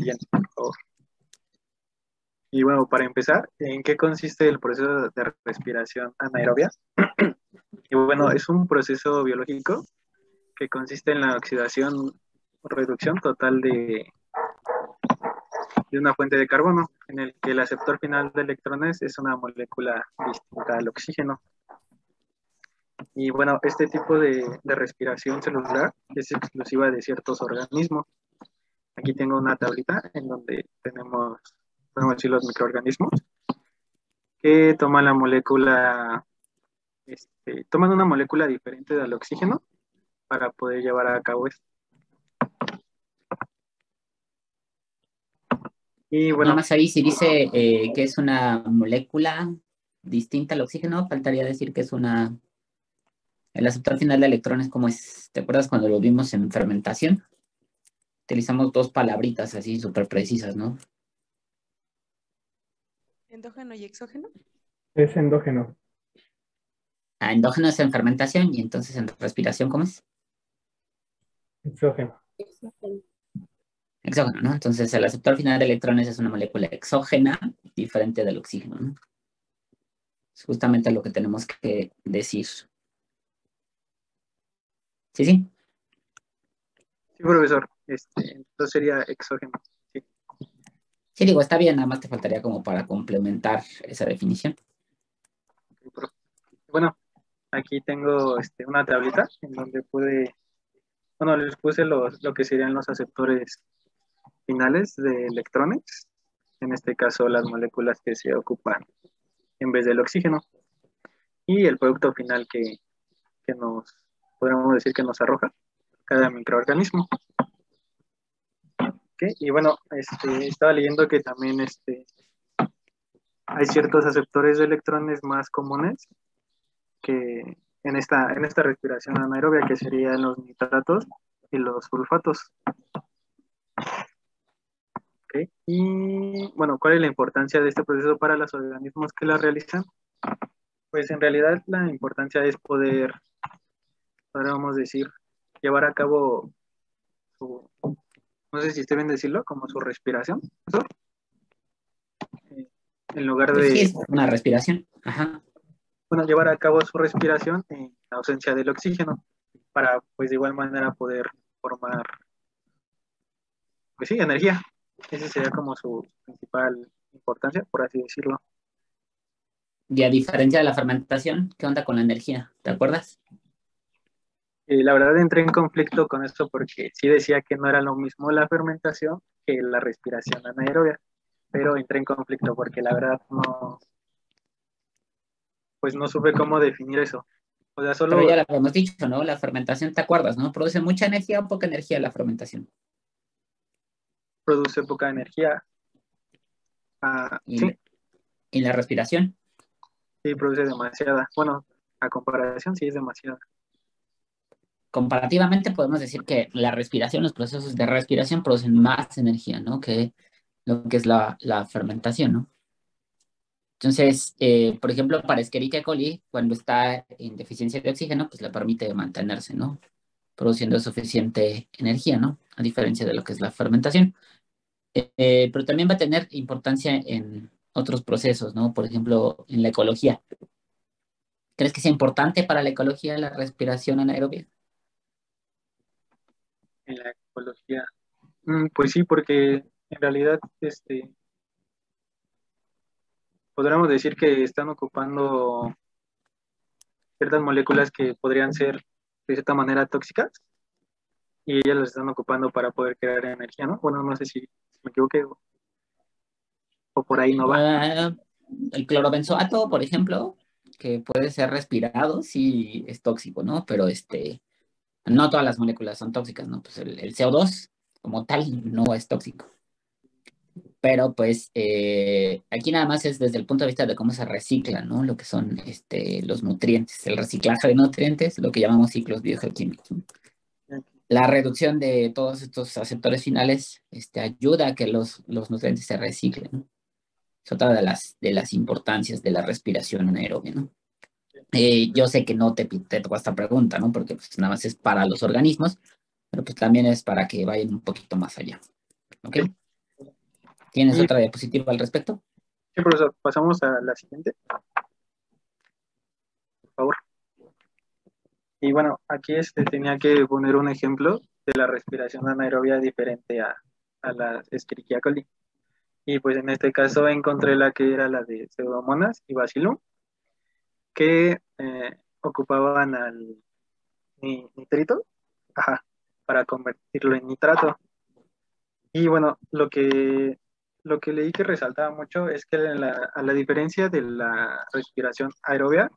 siguiente, por favor. Y bueno, para empezar, ¿en qué consiste el proceso de respiración anaerobia? Y bueno, es un proceso biológico que consiste en la oxidación o reducción total de una fuente de carbono, en el que el aceptor final de electrones es una molécula distinta al oxígeno. Y bueno, este tipo de respiración celular es exclusiva de ciertos organismos. Aquí tengo una tablita en donde tenemos, podemos decir, los microorganismos que toman la molécula, toman una molécula diferente del oxígeno para poder llevar a cabo esto. Y Nada bueno, más ahí si dice que es una molécula distinta al oxígeno, faltaría decir que es una... El aceptor final de electrones, ¿cómo es? ¿Te acuerdas cuando lo vimos en fermentación? Utilizamos dos palabritas así súper precisas, ¿no? ¿Endógeno y exógeno? Es endógeno. Endógeno es en fermentación y entonces en respiración, ¿cómo es? Exógeno. Exógeno, ¿no? Entonces el aceptor final de electrones es una molécula exógena diferente del oxígeno, ¿no? Es justamente lo que tenemos que decir. Sí, sí. sí, profesor, entonces sería exógeno. Sí. Sí, digo, está bien, nada más te faltaría como para complementar esa definición. Bueno, aquí tengo una tablita en donde bueno, les puse lo que serían los aceptores finales de electrones, en este caso las moléculas que se ocupan en vez del oxígeno, y el producto final que nos, podríamos decir que nos arroja cada microorganismo. ¿Okay? Y bueno, estaba leyendo que también hay ciertos aceptores de electrones más comunes que en esta respiración anaerobia, que serían los nitratos y los sulfatos. ¿Okay? Y bueno, ¿cuál es la importancia de este proceso para los organismos que la realizan? Pues en realidad la importancia es podríamos decir, llevar a cabo su, no sé si esté bien decirlo, como su respiración, ¿eso? En lugar Pues sí, de, es una respiración. Ajá. bueno, llevar a cabo su respiración en ausencia del oxígeno, para pues de igual manera poder formar, pues sí, energía. Esa sería como su principal importancia, por así decirlo. Y a diferencia de la fermentación, ¿qué onda con la energía? ¿Te acuerdas? La verdad entré en conflicto con esto porque sí decía que no era lo mismo la fermentación que la respiración anaerobia, pero entré en conflicto porque la verdad no, pues no supe cómo definir eso. O sea, Pero solo ya lo habíamos dicho, ¿no? La fermentación, ¿te acuerdas, no? Produce mucha energía o poca energía la fermentación. produce poca energía. Y, Sí, y la respiración. sí, produce demasiada. Bueno, a comparación sí es demasiada. Comparativamente podemos decir que la respiración, los procesos de respiración producen más energía, ¿no? Que lo que es la fermentación, ¿no? Entonces, por ejemplo, para Escherichia coli, cuando está en deficiencia de oxígeno, pues le permite mantenerse, ¿no? Produciendo suficiente energía, ¿no? A diferencia de lo que es la fermentación. Pero también va a tener importancia en otros procesos, ¿no? Por ejemplo, en la ecología. ¿Crees que sea importante para la ecología la respiración anaerobia? En la ecología. Pues sí, porque en realidad podríamos decir que están ocupando ciertas moléculas que podrían ser de cierta manera tóxicas y ellas las están ocupando para poder crear energía, ¿no? Bueno, no sé si me equivoqué o por ahí no va. El clorobenzoato, por ejemplo, que puede ser respirado, sí es tóxico, ¿no? Pero no todas las moléculas son tóxicas, ¿no? Pues el CO2 como tal no es tóxico. Pero pues aquí nada más es desde el punto de vista de cómo se reciclan, ¿no? Lo que son los nutrientes, el reciclaje de nutrientes, lo que llamamos ciclos biogeoquímicos, ¿no? La reducción de todos estos aceptores finales ayuda a que los nutrientes se reciclen, ¿no? Es otra de las importancias de la respiración anaerobia, ¿no? Yo sé que no te tocó esta pregunta, ¿no? Porque pues, nada más es para los organismos, pero pues también es para que vayan un poquito más allá, ¿ok? ¿Tienes Y otra diapositiva al respecto? sí, profesor, pasamos a la siguiente, por favor. Y bueno, aquí tenía que poner un ejemplo de la respiración anaerobia diferente a la Escherichia coli. Y pues en este caso encontré la que era la de Pseudomonas y Bacillus, que ocupaban al nitrito, ajá, para convertirlo en nitrato. Y bueno, lo que leí que resaltaba mucho es que a la diferencia de la respiración aerobia,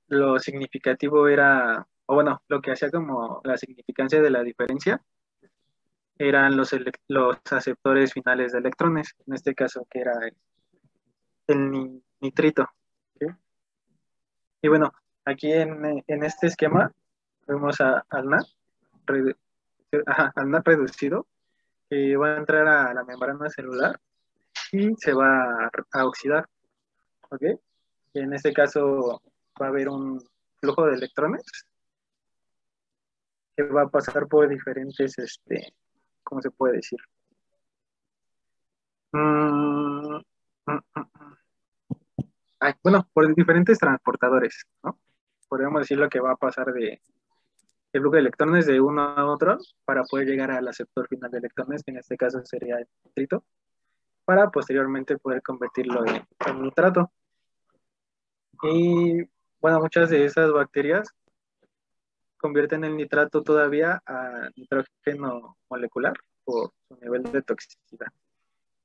lo significativo era, o bueno, lo que hacía como la significancia de la diferencia eran los aceptores finales de electrones, en este caso que era el nitrito. ¿Sí? Y bueno, aquí en este esquema vemos al NAT, al NAT reducido, que va a entrar a la membrana celular y se va a oxidar. ¿Ok? Y en este caso va a haber un flujo de electrones que va a pasar por diferentes, ¿cómo se puede decir? Mm, mm, mm. Bueno, por diferentes transportadores, ¿no? Podríamos decir lo que va a pasar de el flujo de electrones de uno a otro para poder llegar al aceptor final de electrones, que en este caso sería el nitrito, para posteriormente poder convertirlo en nitrato. Y bueno, muchas de esas bacterias convierten el nitrato todavía a nitrógeno molecular por su nivel de toxicidad.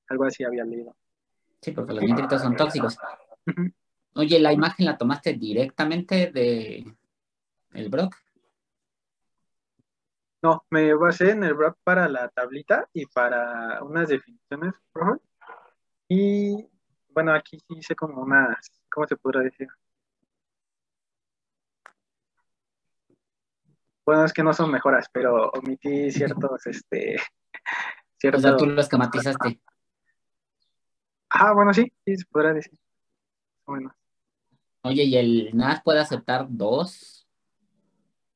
Algo así había leído. Sí, porque los nitritos son tóxicos. Ujú. Oye, ¿la imagen la tomaste directamente de el Brock? No, me basé en el BRAP para la tablita y para unas definiciones, profe. Y bueno, aquí sí hice como unas, ¿cómo se podrá decir? Bueno, es que no son mejoras, pero omití ciertos, O sea, tú ciertos. lo esquematizaste. Bueno, sí, sí se podrá decir. Bueno, Oye, ¿y el NAD puede aceptar 2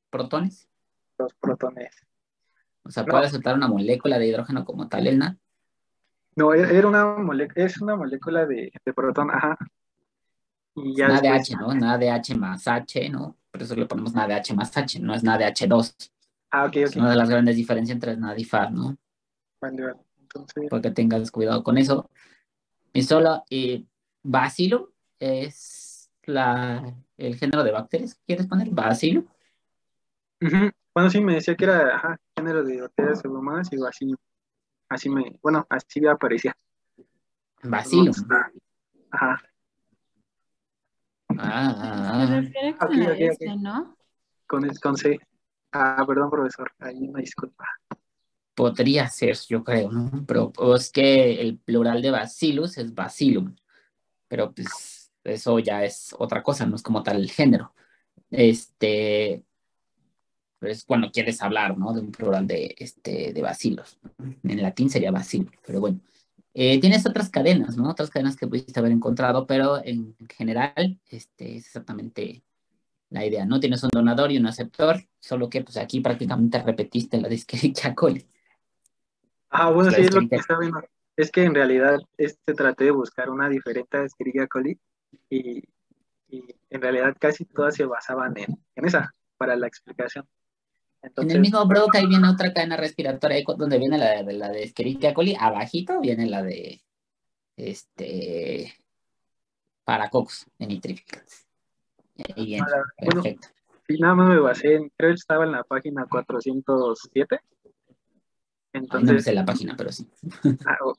protones? los protones. O sea, No, ¿puede aceptar una molécula de hidrógeno como tal el NAD? no, era una molécula, es una molécula de protón, ajá. Y Es ya después, NADH, ¿no? NADH más H, ¿no? Por eso le ponemos NADH más H, no es NADH2. ok, Es ok, una de las grandes diferencias entre NAD y FAD, ¿no? vale, vale. Entonces, Porque tengas cuidado con eso. Y solo Bacillus es el género de bacterias que quieres poner, Bacillus. ujú. Bueno, sí, me decía que era, ajá, género de bacterias humanas y así bueno, así me aparecía. No Bacillus. sé, ajá, Se Ah, refiere ok, con la ok, S, ok, ¿no? con C. Perdón, profesor, ahí una disculpa. podría ser, yo creo, ¿no? Pero es que el plural de Bacillus es Bacillum, pero pues eso ya es otra cosa, no es como tal el género. Este, es cuando quieres hablar, ¿no? De un plural de bacilos. En latín sería bacilo, pero bueno. Tienes otras cadenas, ¿no? Otras cadenas que pudiste haber encontrado, pero en general, es exactamente la idea, ¿no? Tienes un donador y un aceptor, solo que pues aquí prácticamente repetiste la de Escherichia coli. Pues Bueno, la sí, de es lo que Escherichia, está viendo. Es que en realidad traté de buscar una diferente Escherichia coli y, y en realidad casi todas se basaban en esa para la explicación. en el Entonces, mismo Broca ahí viene otra cadena respiratoria, ahí donde viene la de Escherichia coli, abajito viene la de este, Paracoccus de nitrificans. Ahí viene, bueno, perfecto. sí, nada más me basé creo que estaba en la página 407. Ahí no me Entonces, sé la página, pero sí.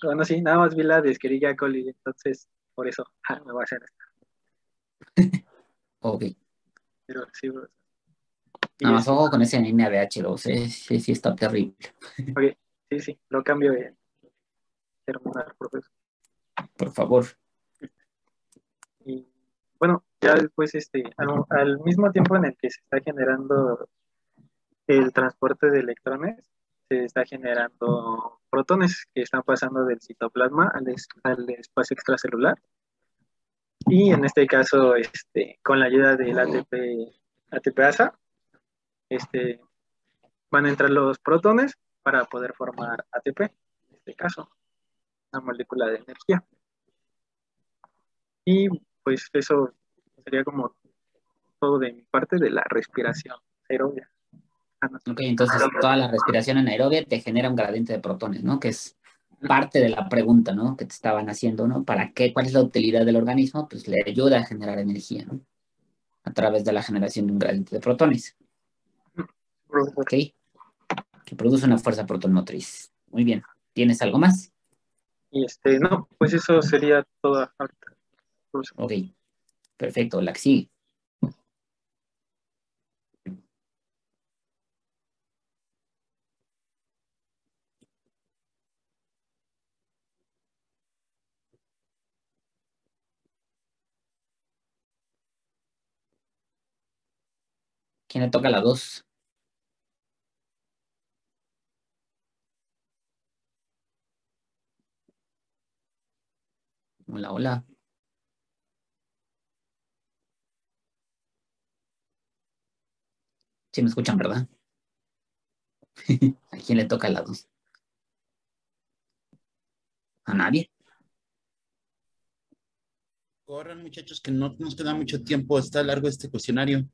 bueno, sí, nada más vi la de Escherichia coli, entonces por eso me basé en esta. Ok. Pero sí, bro. Y Nada más ojo con ese anemia de H2, sí, sí está terrible. ok, sí, sí, lo cambio de terminar, profesor. Por favor. Y bueno, ya después, al mismo tiempo en el que se está generando el transporte de electrones, se está generando protones que están pasando del citoplasma al espacio extracelular. Y en este caso, con la ayuda del ATPasa, este, van a entrar los protones para poder formar ATP, en este caso. una molécula de energía. Y pues eso sería como todo de mi parte de la respiración aerobia. Ok, entonces toda la respiración anaerobia te genera un gradiente de protones, ¿no? Que es parte de la pregunta, ¿no? Que te estaban haciendo, ¿no? ¿Para qué? ¿Cuál es la utilidad del organismo? Pues le ayuda a generar energía, ¿no? A través de la generación de un gradiente de protones, ¿ok? Que produce una fuerza protomotriz. Muy bien. ¿Tienes algo más? Y no, pues eso sería todo ahorita. Ok, perfecto. La que sigue. ¿Quién le toca la 2? Hola, hola. Sí me escuchan, ¿verdad? ¿A quién le toca la 2? ¿A nadie? Corran, muchachos, que no nos queda mucho tiempo. Está largo este cuestionario.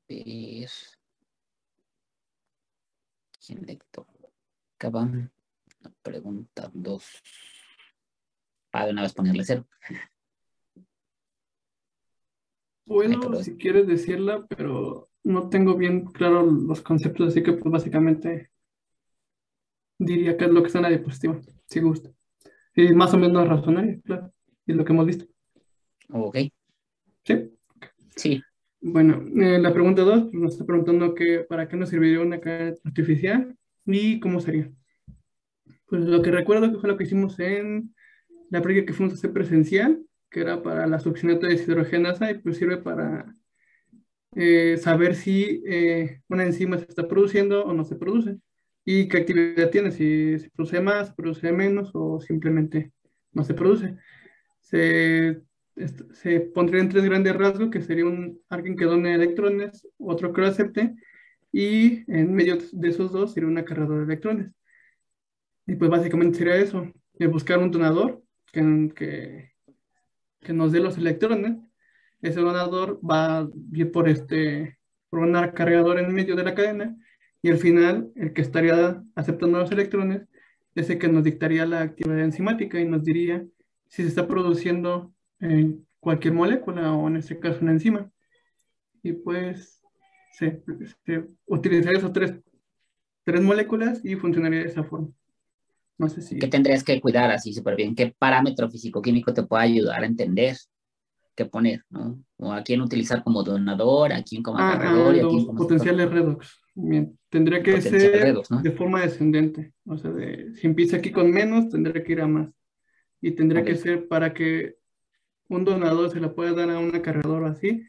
Ver. ¿Quién le tocaba? La pregunta 2. De una vez ponerle 0. Ay, Bueno, pero si quieres decirla, pero no tengo bien claro los conceptos, así que pues básicamente diría que es lo que está en la diapositiva, si gusta. Y más o menos razonaria, claro, y lo que hemos visto. ok, ¿Sí? sí. Bueno, la pregunta 2 nos está preguntando para qué nos serviría una cadena artificial y cómo sería. Pues lo que recuerdo que fue lo que hicimos en la práctica que fuimos a hacer presencial, que era para la succinata de deshidrogenasa y pues sirve para saber si una enzima se está produciendo o no se produce y qué actividad tiene, si se produce más, se produce menos o simplemente no se produce. Se pondría en tres grandes rasgos, que sería alguien que done electrones, otro que lo acepte, y en medio de esos dos sería una cargadora de electrones. Y pues básicamente sería eso, buscar un donador que, que nos dé los electrones. Ese donador va a ir por una cargadora en medio de la cadena, y al final el que estaría aceptando los electrones es el que nos dictaría la actividad enzimática y nos diría si se está produciendo en cualquier molécula o en este caso una enzima. Y pues se utilizaría esas tres moléculas y funcionaría de esa forma. No sé ¿Qué si... tendrías que cuidar así súper bien? ¿Qué parámetro físico-químico te puede ayudar a entender qué poner, ¿no? O a quién utilizar como donador, a quién como acarreador y a quién Los como aceptor. potenciales redox. Bien, tendría que Potencial ser redox, ¿no? de forma descendente. O sea, si empieza aquí con menos, tendría que ir a más. Y tendría Ok, que ser para que un donador se la pueda dar a una cargadora así.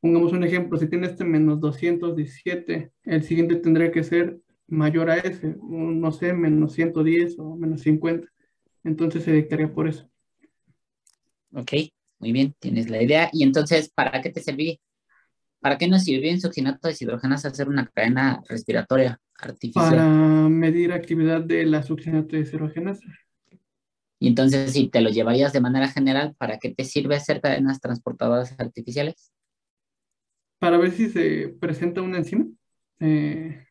Pongamos un ejemplo, si tiene este menos 217, el siguiente tendría que ser mayor a ese, no sé, menos 110 o menos 50. Entonces se dictaría por eso. ok, muy bien, tienes la idea. Y entonces, ¿para qué te serví? ¿Para qué nos sirvió en succinato de hidrogenas hacer una cadena respiratoria Para artificial? medir actividad de la succinato deshidrogenasa. Y entonces, si te lo llevarías de manera general, ¿para qué te sirve hacer cadenas transportadoras artificiales? Para ver si se presenta una enzima. Eh,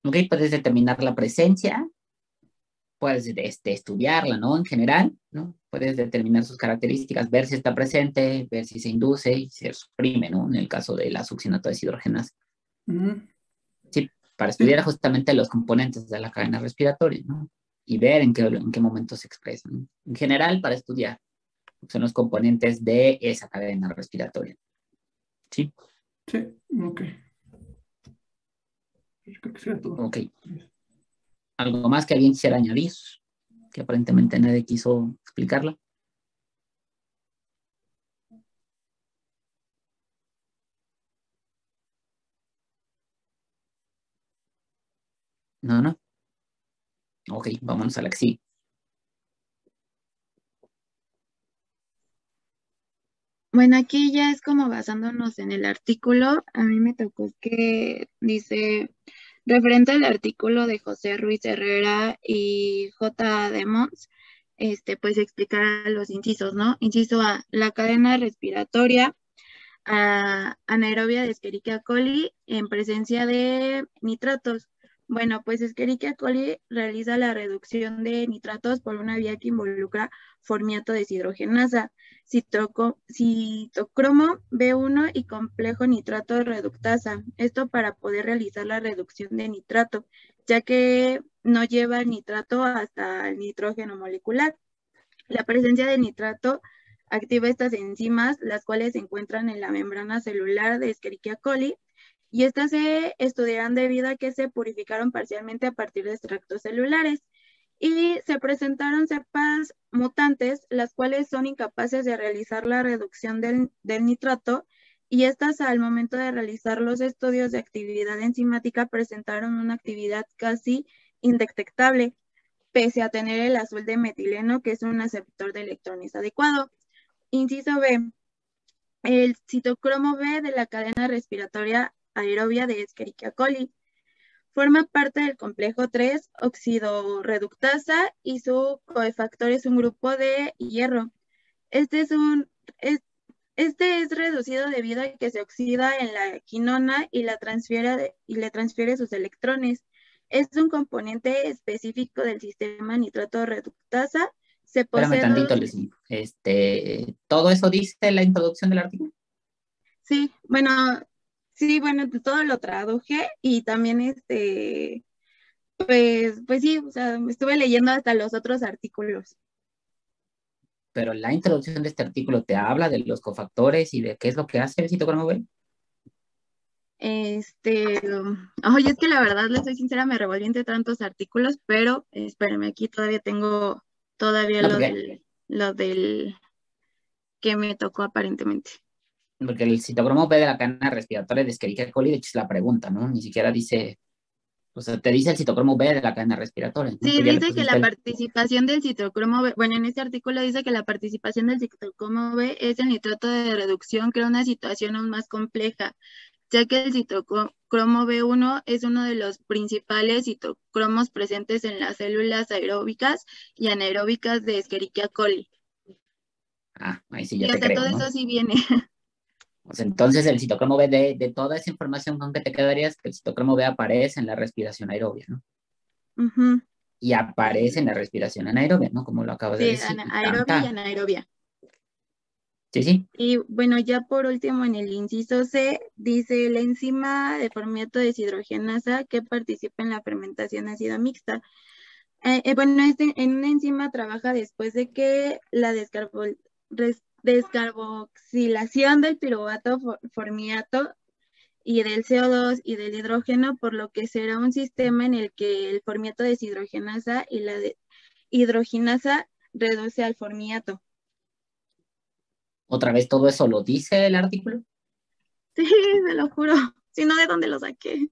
Ok, puedes determinar la presencia, puedes estudiarla, ¿no? En general, ¿no? Puedes determinar sus características, ver si está presente, ver si se induce y se suprime, ¿no? En el caso de la succinato deshidrogenasa. Ujú. Sí, para estudiar Sí, justamente los componentes de la cadena respiratoria, ¿no? Y ver en qué momento se expresan, ¿no? En general, para estudiar, son los componentes de esa cadena respiratoria. Sí, sí, ok. Yo creo que sería todo. ok. ¿Algo más que alguien quisiera añadir? Que aparentemente nadie quiso explicarlo. No, no. Ok, vámonos a la que sigue. Bueno, aquí ya es como basándonos en el artículo. A mí me tocó que dice, referente al artículo de José Ruiz Herrera y J. Demons, pues explicar los incisos, ¿no? Inciso A, la cadena respiratoria anaerobia de Escherichia coli en presencia de nitratos. Bueno, pues Escherichia coli realiza la reducción de nitratos por una vía que involucra formiato deshidrogenasa, citocromo B1 y complejo nitrato reductasa. Esto para poder realizar la reducción de nitrato, ya que no lleva el nitrato hasta el nitrógeno molecular. La presencia de nitrato activa estas enzimas, las cuales se encuentran en la membrana celular de Escherichia coli, y estas se estudiarán debido a que se purificaron parcialmente a partir de extractos celulares. Y se presentaron cepas mutantes, las cuales son incapaces de realizar la reducción del nitrato, y estas al momento de realizar los estudios de actividad enzimática presentaron una actividad casi indetectable, pese a tener el azul de metileno, que es un aceptor de electrones adecuado. Inciso B. El citocromo B de la cadena respiratoria aerobia de Escherichia coli forma parte del complejo 3 oxidorreductasa y su cofactor es un grupo de hierro. Este es reducido debido a que se oxida en la quinona y le transfiere sus electrones. Es un componente específico del sistema nitrato reductasa. Se Espérame posee tantito, dos... Leslie. ¿Todo eso dice en la introducción del artículo? Sí, bueno, todo lo traduje y también pues sí, o sea, estuve leyendo hasta los otros artículos. Pero la introducción de este artículo te habla de los cofactores y de qué es lo que hace el citocromo B. Oye, es que la verdad, les soy sincera, me revolví entre tantos artículos, pero espérame, aquí todavía tengo No, porque lo del que me tocó aparentemente. el citocromo B de la cadena respiratoria de Escherichia coli, de hecho es la pregunta, ¿no? Ni siquiera dice, o sea, te dice el citocromo B de la cadena respiratoria, ¿no? Sí, Tú ya le dice que pusiste la participación del citocromo B, bueno, en este artículo dice que la participación del citocromo B es el nitrato de reducción, crea una situación aún más compleja, ya que el citocromo B1 es uno de los principales citocromos presentes en las células aeróbicas y anaeróbicas de Escherichia coli. Ahí sí Y ya te hasta todo creo, ¿no? eso sí viene. O sea, entonces el citocromo B de toda esa información con que te quedarías, que el citocromo B aparece en la respiración aerobia, ¿no? Uh-huh. Y aparece en la respiración anaerobia, ¿no? Como lo acabas de Sí, decir. aerobia y anaerobia. Sí, sí. Y bueno, ya por último en el inciso C, dice la enzima de formato deshidrogenasa que participa en la fermentación ácida mixta. Bueno, en una enzima trabaja después de que la descarboxilación del piruvato formiato y del CO2 y del hidrógeno, por lo que será un sistema en el que el formiato deshidrogenasa y la hidrogenasa reduce al formiato. Otra vez todo eso lo dice el artículo. Sí, me lo juro. Si no, ¿de dónde lo saqué?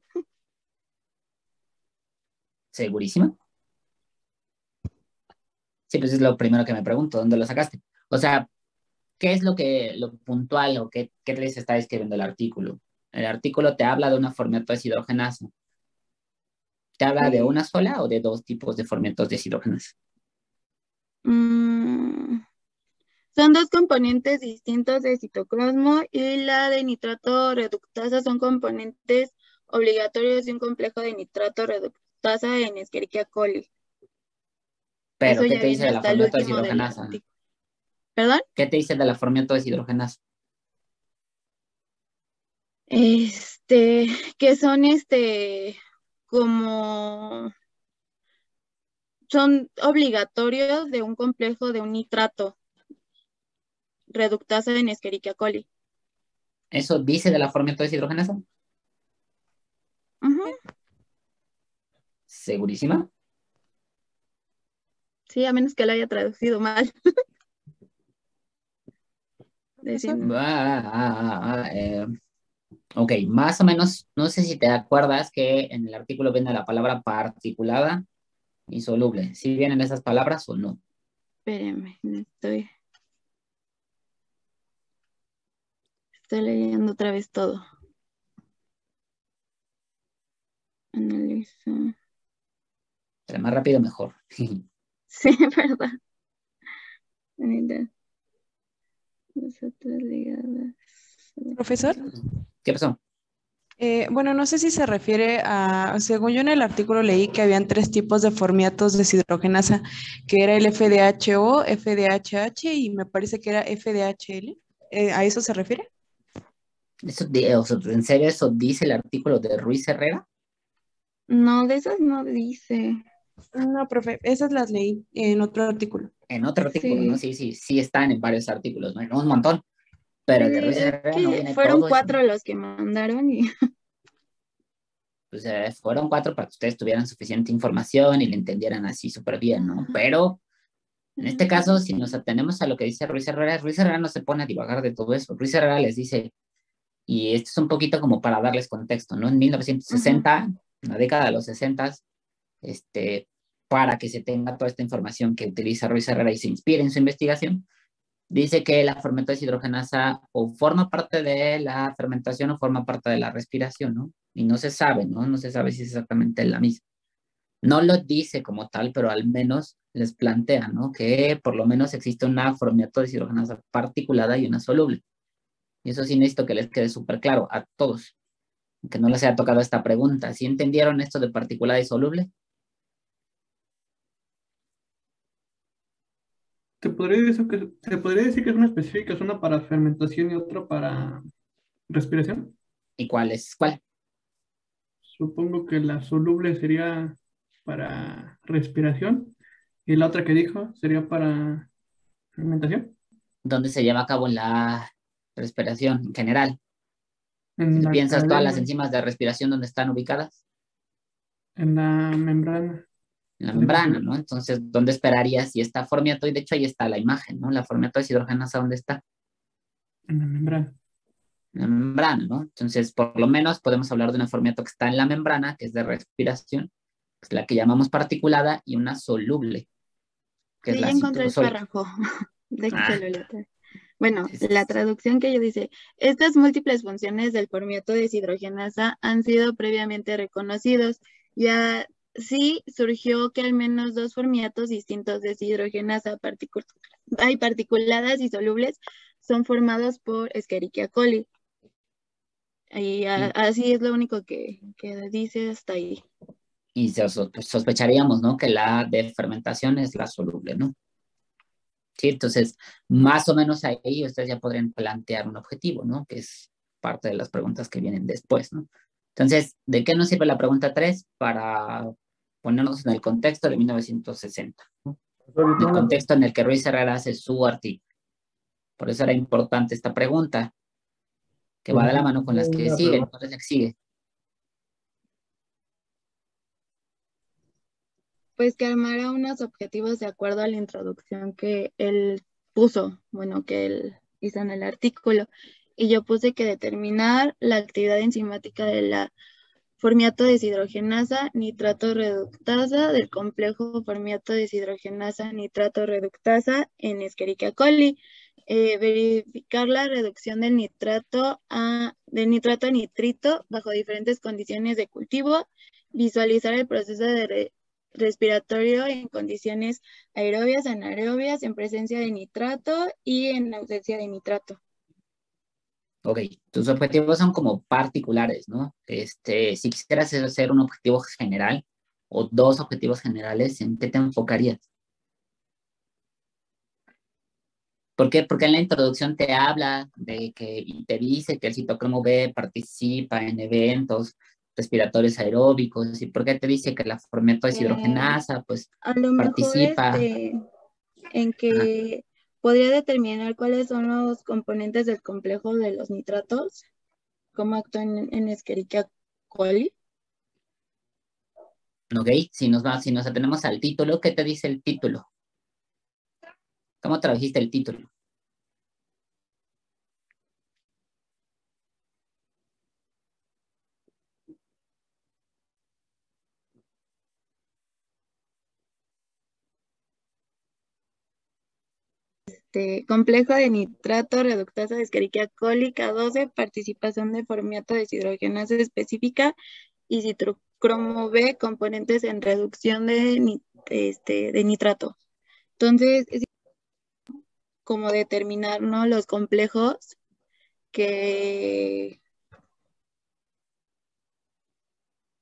¿Segurísima? Sí, pues es lo primero que me pregunto, ¿dónde lo sacaste? O sea, ¿qué es lo puntual o qué les está escribiendo el artículo? El artículo te habla de una formato deshidrogenasa. ¿Te habla de Sí. una sola o de dos tipos de formatos deshidrogenasa? Son dos componentes distintos de citocromo y la de nitrato reductasa son componentes obligatorios de un complejo de nitrato reductasa en Escherichia coli. Pero, Eso ¿qué ya te dice viene de la hasta el formato último del deshidrogenasa? artículo. ¿Perdón? ¿Qué te dice de la formato deshidrogenasa? Que son como son obligatorios de un complejo de un nitrato reductasa en Escherichia coli. ¿Eso dice de la formato deshidrogenasa? Uh-huh. ¿Segurísima? Sí, a menos que lo haya traducido mal. Ok, más o menos, no sé si te acuerdas que en el artículo viene la palabra particulada y soluble. ¿Sí vienen esas palabras o no? Espérenme, estoy... Estoy leyendo otra vez todo. Analiza. Entre más rápido, mejor. Sí, verdad. Unidad. Nosotros ligadas. Profesor, ¿Qué pasó? bueno, no sé si se refiere a, según yo en el artículo leí que habían 3 tipos de formatos de deshidrogenasa, que era el FDHO, FDHH y me parece que era FDHL. ¿A eso se refiere? O sea, ¿en serio eso dice el artículo de Ruiz Herrera? No, de esas no dice. No, profe, esas las leí en otro artículo. En otro artículo, ¿no? Sí, Sí están en varios artículos, ¿no? En un montón. Pero el de sí, Ruiz es Herrera no que viene fueron todo eso. 4 los que mandaron y Pues fueron 4 para que ustedes tuvieran suficiente información y le entendieran así súper bien, ¿no? Pero en este caso, si nos atenemos a lo que dice Ruiz Herrera no se pone a divagar de todo eso. Ruiz Herrera les dice, y esto es un poquito como para darles contexto, ¿no? En 1960, la década de los 60, este, para que se tenga toda esta información que utiliza Ruiz Herrera y se inspire en su investigación, dice que la fermento deshidrogenasa o forma parte de la fermentación o forma parte de la respiración, ¿no? Y no se sabe, ¿no? No se sabe si es exactamente la misma. No lo dice como tal, pero al menos les plantea, ¿no? Que por lo menos existe una formato deshidrogenasa particulada y una soluble. Y eso sí necesito que les quede súper claro a todos, que no les haya tocado esta pregunta. ¿Sí entendieron esto de particulada y soluble? ¿Se podría decir que es una específica, es una para fermentación y otra para respiración? ¿Y cuál es cuál? Supongo que la soluble sería para respiración y la otra que dijo sería para fermentación. ¿Dónde se lleva a cabo la respiración en general? Si En tú la piensas todas las cadena, enzimas de respiración, ¿dónde están ubicadas? en la membrana En la de membrana, funcionar. ¿no? Entonces, ¿dónde esperarías si está formiato? Y de hecho ahí está la imagen, ¿no? La formiato deshidrogenasa, ¿dónde está? En la membrana. En la membrana, ¿no? Entonces, por lo menos podemos hablar de una formiato que está en la membrana, que es de respiración, que es la que llamamos particulada, y una soluble, que es sí, la ya encontré el citosol. párrafo. Ah, Déjenselo leer. Bueno, la es- traducción que ella dice, estas múltiples funciones del formato deshidrogenasa han sido previamente reconocidos. Ya sí surgió que al menos 2 formatos distintos de deshidrogenasa particuladas y solubles son formados por Escherichia coli. Y y, así es lo único que dice hasta ahí. y sospecharíamos, ¿no? Que la de fermentación es la soluble, ¿no? Sí, entonces, más o menos ahí ustedes ya podrían plantear un objetivo, ¿no? Que es parte de las preguntas que vienen después, ¿no? Entonces, ¿de qué nos sirve la pregunta 3? Para ponernos en el contexto de 1960, ¿no? El contexto en el que Ruiz Herrera hace su artículo. Por eso era importante esta pregunta, que va de la mano con las que siguen. ¿Cuál es la que sigue? Pues que armara unos objetivos de acuerdo a la introducción que él puso, bueno, que él hizo en el artículo. Y yo puse que determinar la actividad enzimática de la formiato deshidrogenasa nitrato reductasa del complejo formiato deshidrogenasa nitrato reductasa en Escherichia coli. Verificar la reducción del nitrato a nitrito bajo diferentes condiciones de cultivo, visualizar el proceso de respiratorio en condiciones aerobias, anaerobias, en presencia de nitrato y en ausencia de nitrato. Ok, tus objetivos son como particulares, ¿no? Si quisieras hacer un objetivo general o 2 objetivos generales, ¿en qué te enfocarías? ¿Por qué? Porque en la introducción te habla de que y te dice que el citocromo B participa en eventos respiratorios aeróbicos. ¿Y por qué te dice que la formato Eh, deshidrogenasa pues a lo mejor participa? en Ah, que podría determinar cuáles son los componentes del complejo de los nitratos, cómo actúan en Escherichia coli. ok, si nos atenemos al título, ¿qué te dice el título? ¿Cómo trajiste el título? complejo de nitrato, reductasa de Escherichia coli, K12, participación de formiato deshidrogenasa específica y citrocromo B, componentes en reducción de nitrato. Entonces, es como determinar, ¿no?, los complejos que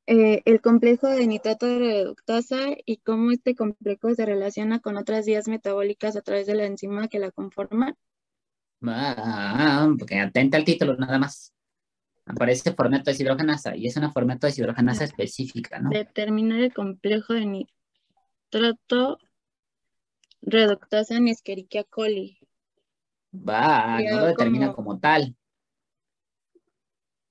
el complejo de nitrato de reductasa y cómo este complejo se relaciona con otras vías metabólicas a través de la enzima que la conforman. Porque atenta al título nada más. Aparece formato deshidrogenasa y es una formato deshidrogenasa específica, ¿no? Determinar el complejo de nitrato reductasa en Escherichia coli. No lo determina como tal.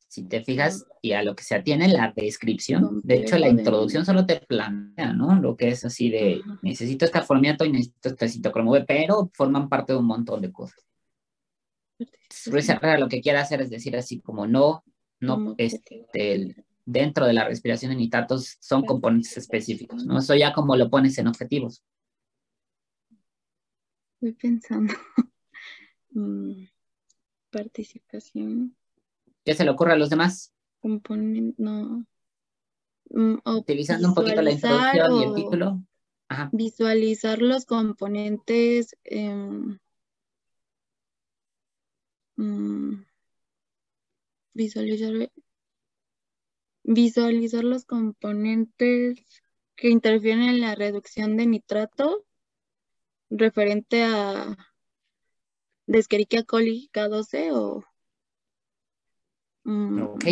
Si te fijas, y a lo que se atiene la descripción, de hecho la introducción solo te plantea, ¿no? Lo que es así de, necesito este formato y necesito este citocromo B, pero forman parte de un montón de cosas. Ruiz Herrera lo que quiere hacer es decir así como dentro de la respiración de nitratos son componentes específicos, ¿no? Eso ya como lo pones en objetivos. Estoy pensando. Participación. ¿Qué se le ocurre a los demás? No. Utilizando un poquito la introducción y el título. Ajá. Visualizar los componentes. Visualizar los componentes que interfieren en la reducción de nitrato referente a de Escherichia coli K12 o... Ok,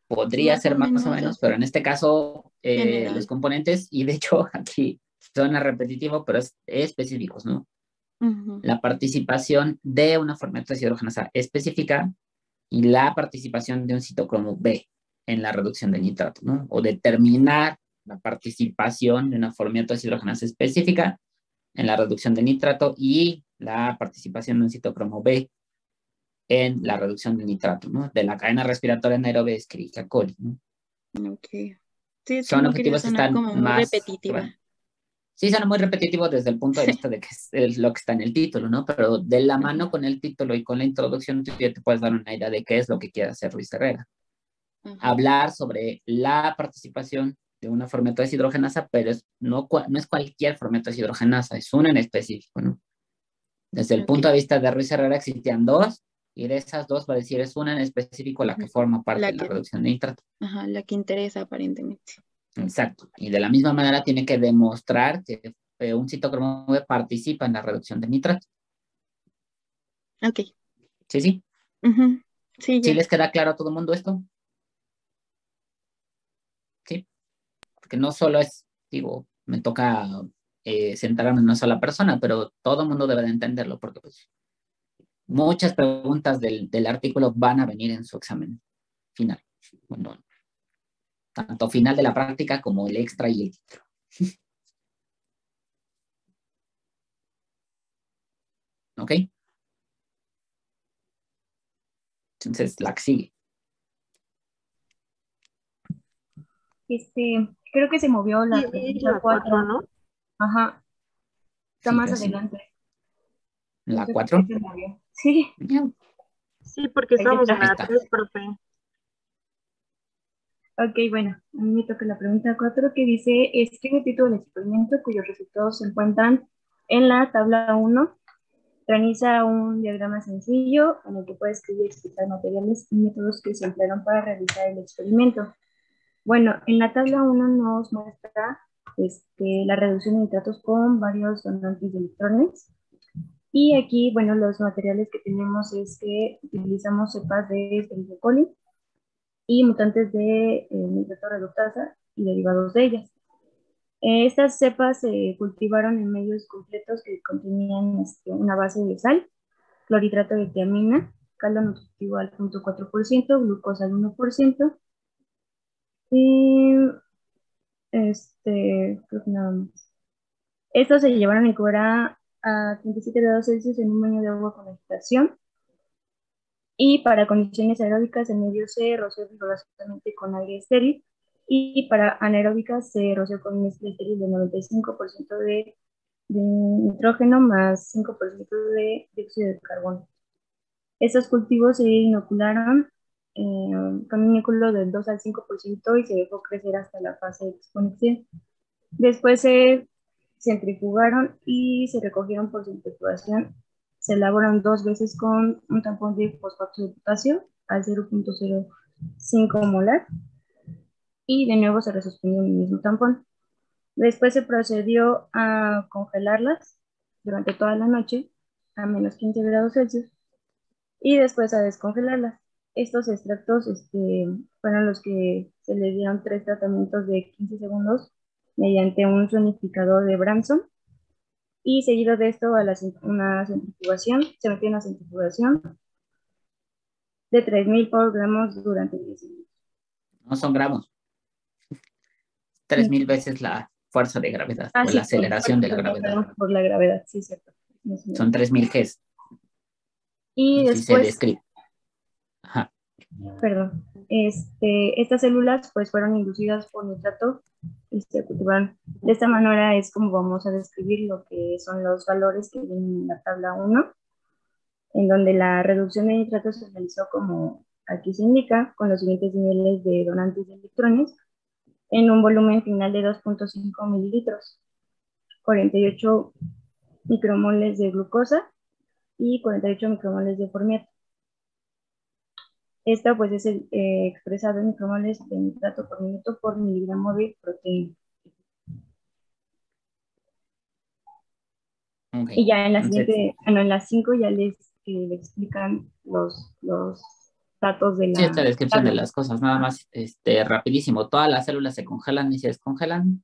podría ser más o menos, pero en este caso los componentes, y de hecho aquí suena repetitivo, pero es específicos, ¿no? La participación de una formato deshidrogenasa específica y la participación de un citocromo B en la reducción de nitrato, ¿no? O determinar la participación de una formato deshidrogenasa específica en la reducción de nitrato y la participación de un citocromo B en la reducción de nitrato, ¿no? De la cadena respiratoria anaerobia de Escherichia coli, ¿no? Ok. Sí, son objetivos que están como más... muy repetitiva. Bueno, sí, son muy repetitivos desde el punto de vista de que es lo que está en el título, ¿no? Pero de la mano con el título y con la introducción, tú ya te puedes dar una idea de qué es lo que quiere hacer Ruiz Herrera. Hablar sobre la participación de una formato deshidrogenasa, pero no es cualquier formato deshidrogenasa, es una en específico, ¿no? Desde el punto de vista de Ruiz Herrera existían dos, y de esas dos va a decir es una en específico la que forma parte de la reducción de nitrato. La que interesa aparentemente. Exacto. Y de la misma manera tiene que demostrar que un citocromo B participa en la reducción de nitrato. Ok. ¿Sí, sí? Sí, ya. ¿Sí les queda claro a todo el mundo esto? Sí. Porque no solo es, digo, me toca centrarme en una sola persona, pero todo el mundo debe de entenderlo porque pues muchas preguntas del artículo van a venir en su examen final. Bueno, tanto final de la práctica como el extra y el título. ¿Ok? Entonces, la que sigue. Creo que se movió la pregunta 4, ¿no? Ajá. Está Sí, más casi. adelante. ¿La No sé 4? por qué se movió. Sí. Sí, porque Ahí estamos está. en la 3, profe. Ok, bueno, a mí me toca la pregunta 4 que dice, escribe el título del experimento cuyos resultados se encuentran en la tabla 1. Realiza un diagrama sencillo en el que puede escribir y explicar materiales y métodos que se emplearon para realizar el experimento. Bueno, en la tabla 1 nos muestra la reducción de nitratos con varios donantes de electrones. Y aquí, bueno, los materiales que tenemos es que utilizamos cepas de Escherichia coli y mutantes de nitrato reductasa y derivados de ellas. Estas cepas se cultivaron en medios completos que contenían una base de sal, clorhidrato de tiamina, caldo nutritivo al 0.4%, glucosa al 1%, y creo que nada más. Estos se llevaron a incubar a 37 grados Celsius en un baño de agua con agitación. Y para condiciones aeróbicas, el medio se roció rigurosamente con aire estéril. Y para anaeróbicas se roció con un estéril de 95% de de nitrógeno más 5% de dióxido de carbono. Estos cultivos se inocularon con un núcleo del 2 al 5% y se dejó crecer hasta la fase de exponencial. Después se centrifugaron y se recogieron por centrifugación. Se elaboraron 2 veces con un tampón de fosfato de potasio al 0.05 molar y de nuevo se resuspendió en el mismo tampón. Después se procedió a congelarlas durante toda la noche a menos 15 grados Celsius y después a descongelarlas. Estos extractos fueron los que se les dieron 3 tratamientos de 15 segundos mediante un sonificador de Bramson y seguido de esto a una centrifugación, se metió una centrifugación de 3000 por gramos durante 10 minutos. No son gramos, 3000 veces la fuerza de gravedad o Sí, la aceleración de la gravedad. por la gravedad, sí, cierto. Son 3000 Gs. Y Así se después, describe. Ajá. perdón, estas células pues fueron inducidas por nitrato y se cultivaron. De esta manera es como vamos a describir lo que son los valores que vienen en la tabla 1, en donde la reducción de nitrato se realizó como aquí se indica, con los siguientes niveles de donantes de electrones, en un volumen final de 2.5 mililitros, 48 micromoles de glucosa y 48 micromoles de formiato. Esta pues es expresado en micromoles de nitrato por minuto por miligramo de proteína. Okay. Y ya en la Entonces, siguiente, bueno, en las 5 ya les explican los datos de sí, esta la descripción de tabla. las cosas, nada más, rapidísimo. Todas las células se congelan y se descongelan.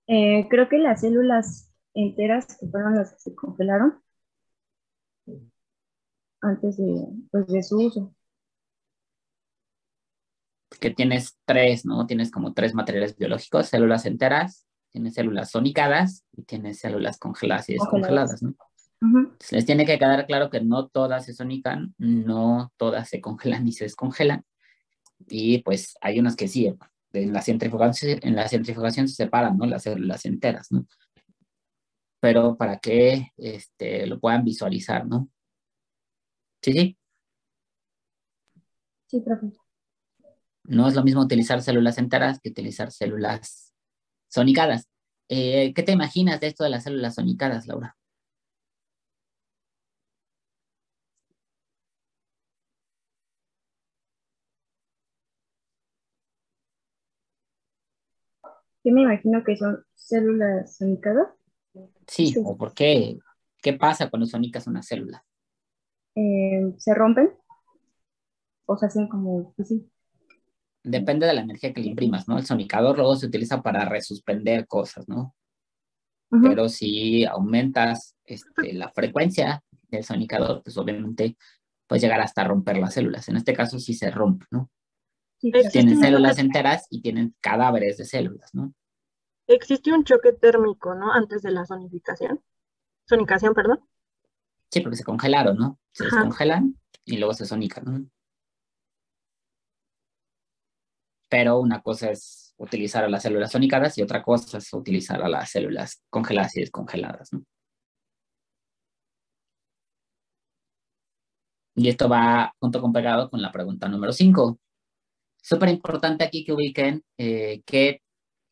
Creo que las células enteras que fueron las que se congelaron antes de su uso. Que tienes 3, ¿no? Tienes como 3 materiales biológicos, células enteras, tienes células sonicadas y tienes células congeladas y descongeladas, ¿no? Entonces, les tiene que quedar claro que no todas se sonican, no todas se congelan ni se descongelan. Y pues hay unas que sí, en la centrifugación se separan, ¿no? Las células enteras, ¿no? Pero para que lo puedan visualizar, ¿no? Sí, sí. Sí, profe. No es lo mismo utilizar células enteras que utilizar células sonicadas. ¿Qué te imaginas de esto de las células sonicadas, Laura? Yo me imagino que son células sonicadas. Sí, o por qué. ¿Qué pasa cuando sonicas una célula? Se rompen o se hacen como, pues sí. Depende de la energía que le imprimas, ¿no? El sonicador luego se utiliza para resuspender cosas, ¿no? Pero si aumentas la frecuencia del sonicador, pues obviamente puedes llegar hasta romper las células. En este caso sí se rompe, ¿no? Sí, tienen células enteras y tienen cadáveres de células, ¿no? Existe un choque térmico, ¿no? Antes de la sonicación, perdón. Sí, porque se congelaron, ¿no? Se Ajá. descongelan y luego se sonican, ¿no? Pero una cosa es utilizar a las células sonicadas y otra cosa es utilizar a las células congeladas y descongeladas, ¿no? Y esto va junto con pegado con la pregunta número 5. Súper importante aquí que ubiquen que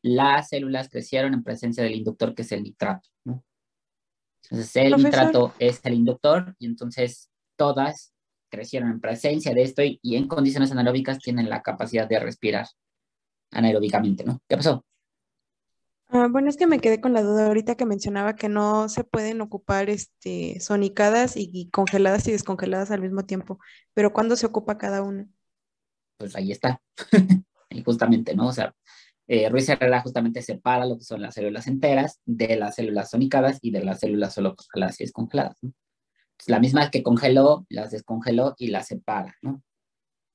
las células crecieron en presencia del inductor, que es el nitrato, ¿no? Entonces, el nitrato es el inductor y entonces todas crecieron en presencia de esto y en condiciones anaeróbicas tienen la capacidad de respirar anaeróbicamente, ¿no? ¿Qué pasó? Bueno, es que me quedé con la duda ahorita que mencionaba que no se pueden ocupar sonicadas y congeladas y descongeladas al mismo tiempo, pero ¿cuándo se ocupa cada una? Pues ahí está. Y justamente, ¿no? O sea, Ruiz Herrera justamente separa lo que son las células enteras de las células sonicadas y de las células solo congeladas y descongeladas, ¿no? Pues la misma que congeló, las descongeló y las separa, ¿no?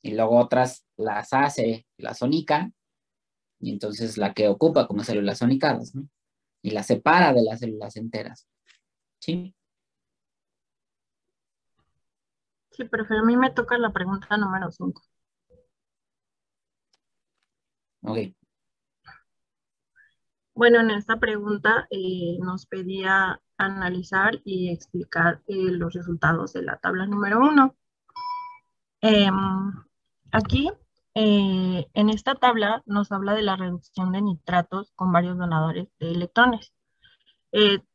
Y luego otras las hace, las sonica, y entonces la que ocupa como células sonicadas, ¿no? Y las separa de las células enteras, ¿sí? Sí, profe, a mí me toca la pregunta número 5. Ok. Bueno, en esta pregunta nos pedía analizar y explicar los resultados de la tabla número 1. Aquí, en esta tabla, nos habla de la reducción de nitratos con varios donadores de electrones.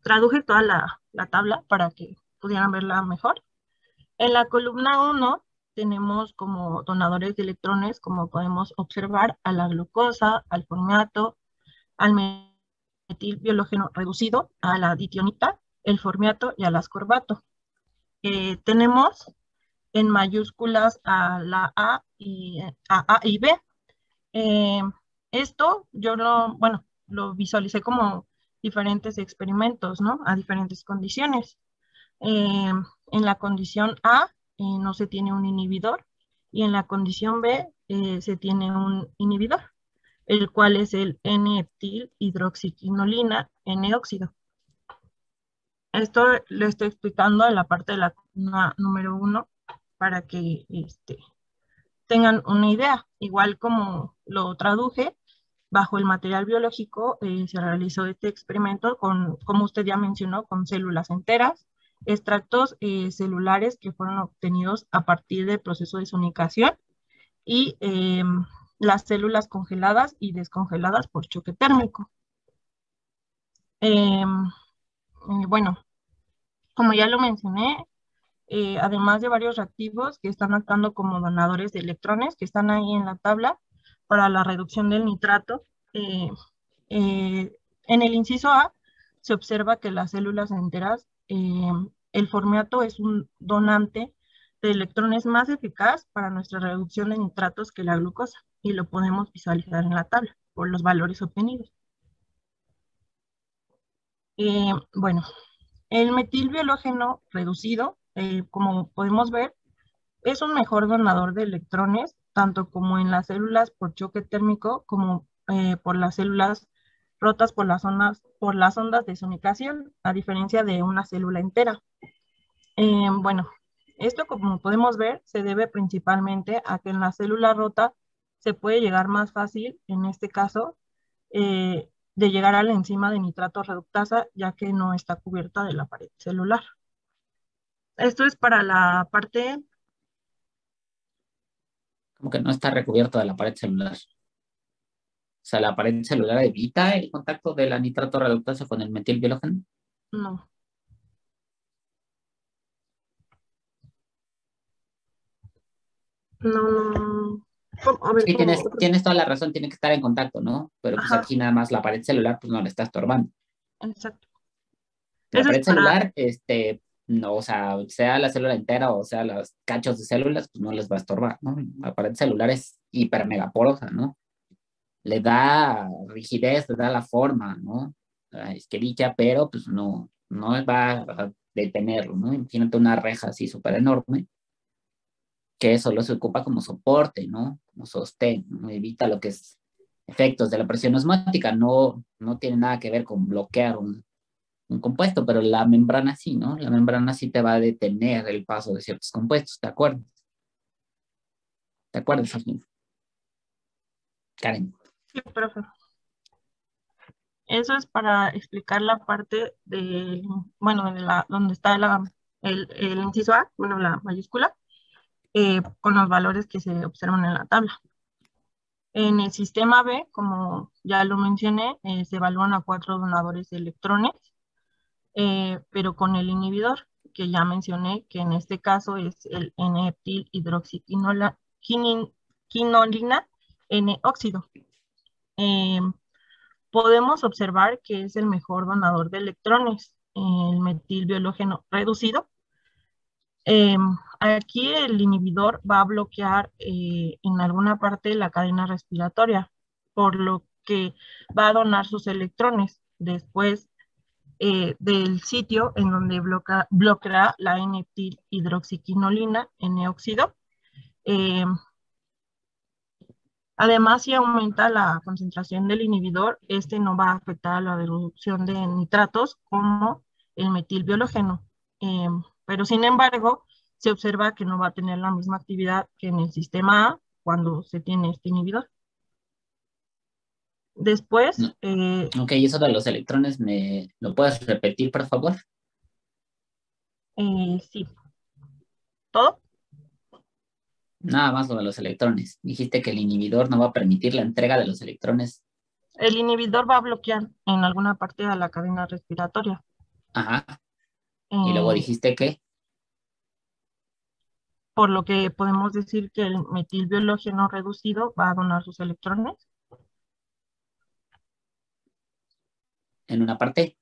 Traduje toda la tabla para que pudieran verla mejor. En la columna 1 tenemos como donadores de electrones, como podemos observar, a la glucosa, al formiato, al metilbiológeno reducido, a la ditionita, el formiato y al ascorbato. Tenemos en mayúsculas a la A y B. Esto yo lo visualicé como diferentes experimentos, ¿no? A diferentes condiciones. En la condición A no se tiene un inhibidor y en la condición B se tiene un inhibidor, el cual es el N-etil hidroxiquinolina N-óxido. Esto lo estoy explicando en la parte de la columna número 1 para que tengan una idea. Igual como lo traduje, bajo el material biológico se realizó este experimento con, como usted ya mencionó, con células enteras, extractos celulares que fueron obtenidos a partir del proceso de sonicación y las células congeladas y descongeladas por choque térmico. Bueno, como ya lo mencioné, además de varios reactivos que están actuando como donadores de electrones, que están ahí en la tabla para la reducción del nitrato, en el inciso A se observa que las células enteras, el formiato es un donante de electrones más eficaz para nuestra reducción de nitratos que la glucosa, y lo podemos visualizar en la tabla por los valores obtenidos. Bueno, el metilbiológeno reducido, como podemos ver, es un mejor donador de electrones, tanto como en las células por choque térmico, como por las células rotas por las ondas de sonicación, a diferencia de una célula entera. Bueno, esto, como podemos ver, se debe principalmente a que en la célula rota se puede llegar más fácil, en este caso, de llegar a la enzima de nitrato reductasa, ya que no está cubierta de la pared celular. Esto es para la parte... Como que no está recubierto de la pared celular. O sea, la pared celular evita el contacto de la nitrato reductasa con el metilbiológeno. No. No. A ver, Sí, tienes toda la razón, tiene que estar en contacto, ¿no? Pero pues ajá, aquí nada más la pared celular pues no le está estorbando. exacto. La Eso pared es para... celular, no, o sea la célula entera o sea los cachos de células, pues no les va a estorbar, ¿no? La pared celular es hiper megaporosa, ¿no? Le da rigidez, le da la forma, ¿no? Es que dicha, pero pues no va a detenerlo, ¿no? Imagínate una reja así súper enorme, que solo se ocupa como soporte, ¿no? Como sostén, ¿no? Evita lo que es efectos de la presión osmótica, no tiene nada que ver con bloquear un compuesto, pero la membrana sí, ¿no? La membrana sí te va a detener el paso de ciertos compuestos, ¿de acuerdo? ¿De acuerdo, Jasmine? Karen. Sí, profe. Eso es para explicar la parte de, bueno, donde está el inciso A, bueno, la mayúscula, con los valores que se observan en la tabla. En el sistema B, como ya lo mencioné, se evalúan a 4 donadores de electrones, pero con el inhibidor, que ya mencioné, que en este caso es el N-etil hidroxiquinolina N-óxido. Podemos observar que es el mejor donador de electrones, el metilbiológeno reducido. Aquí el inhibidor va a bloquear en alguna parte la cadena respiratoria, por lo que va a donar sus electrones después del sitio en donde bloqueará la N-etil hidroxiquinolina N-óxido. Además, si aumenta la concentración del inhibidor, este no va a afectar a la reducción de nitratos como el metilbiológeno. Pero sin embargo, se observa que no va a tener la misma actividad que en el sistema A cuando se tiene este inhibidor. Después, No. Ok, eso de los electrones, ¿lo puedes repetir, por favor? sí, todo. Nada más lo de los electrones. Dijiste que el inhibidor no va a permitir la entrega de los electrones. El inhibidor va a bloquear en alguna parte de la cadena respiratoria. Ajá. Y luego Eh, dijiste que por lo que podemos decir que el metilbiológeno reducido va a donar sus electrones. en una parte.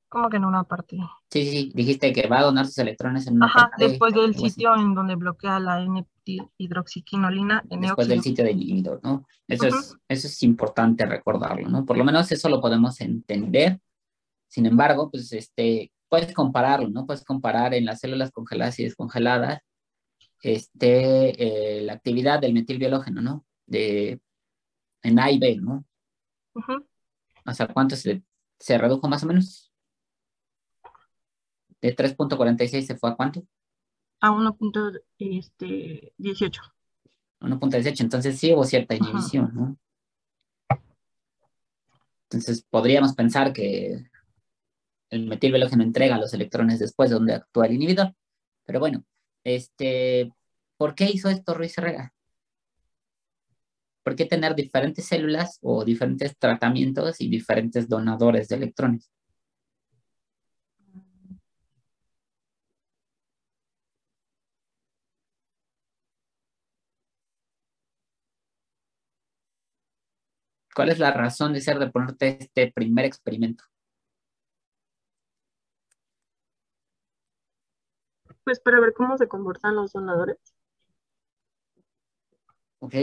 ¿Cómo que en una parte? Sí, sí, sí. Dijiste que va a donar sus electrones en una Ajá, parte. después del Algo así. sitio en donde bloquea la N-hidroxiquinolina en Después del óxido. sitio del inhibidor, ¿no? Eso Ujú. es importante recordarlo, ¿no? Por lo menos eso lo podemos entender. Sin embargo, pues puedes compararlo, ¿no? Puedes comparar en las células congeladas y descongeladas la actividad del metilbiológeno, ¿no? En A y B, ¿no? Ujú. O sea, ¿cuánto se redujo más o menos? De 3.46 se fue a ¿cuánto? A 1.18. 1.18. Entonces sí hubo cierta Ajá. inhibición, ¿no? Entonces podríamos pensar que el metilbiológeno entrega los electrones después de donde actúa el inhibidor. Pero bueno, ¿por qué hizo esto Ruiz Herrera? ¿Por qué tener diferentes células o diferentes tratamientos y diferentes donadores de electrones? ¿Cuál es la razón de ser de ponerte este primer experimento? Pues para ver cómo se comportan los donadores ¿Ok?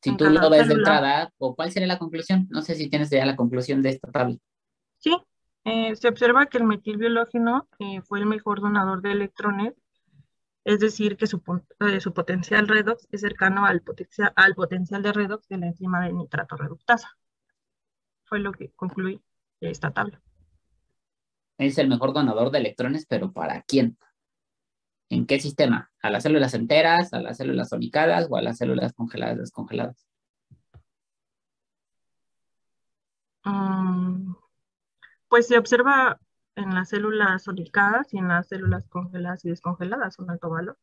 Si en tú lo cada ves de célula. entrada, ¿o cuál sería la conclusión? No sé si tienes ya la conclusión de esta tabla. Sí, se observa que el metilbiológeno fue el mejor donador de electrones, es decir, que su potencial redox es cercano al potencial de redox de la enzima de nitrato reductasa. Fue lo que concluí de esta tabla. Es el mejor donador de electrones, pero ¿para quién? ¿En qué sistema? ¿A las células enteras, a las células sonicadas o a las células congeladas, descongeladas? Mm, pues se observa en las células sonicadas y en las células congeladas y descongeladas un alto valor.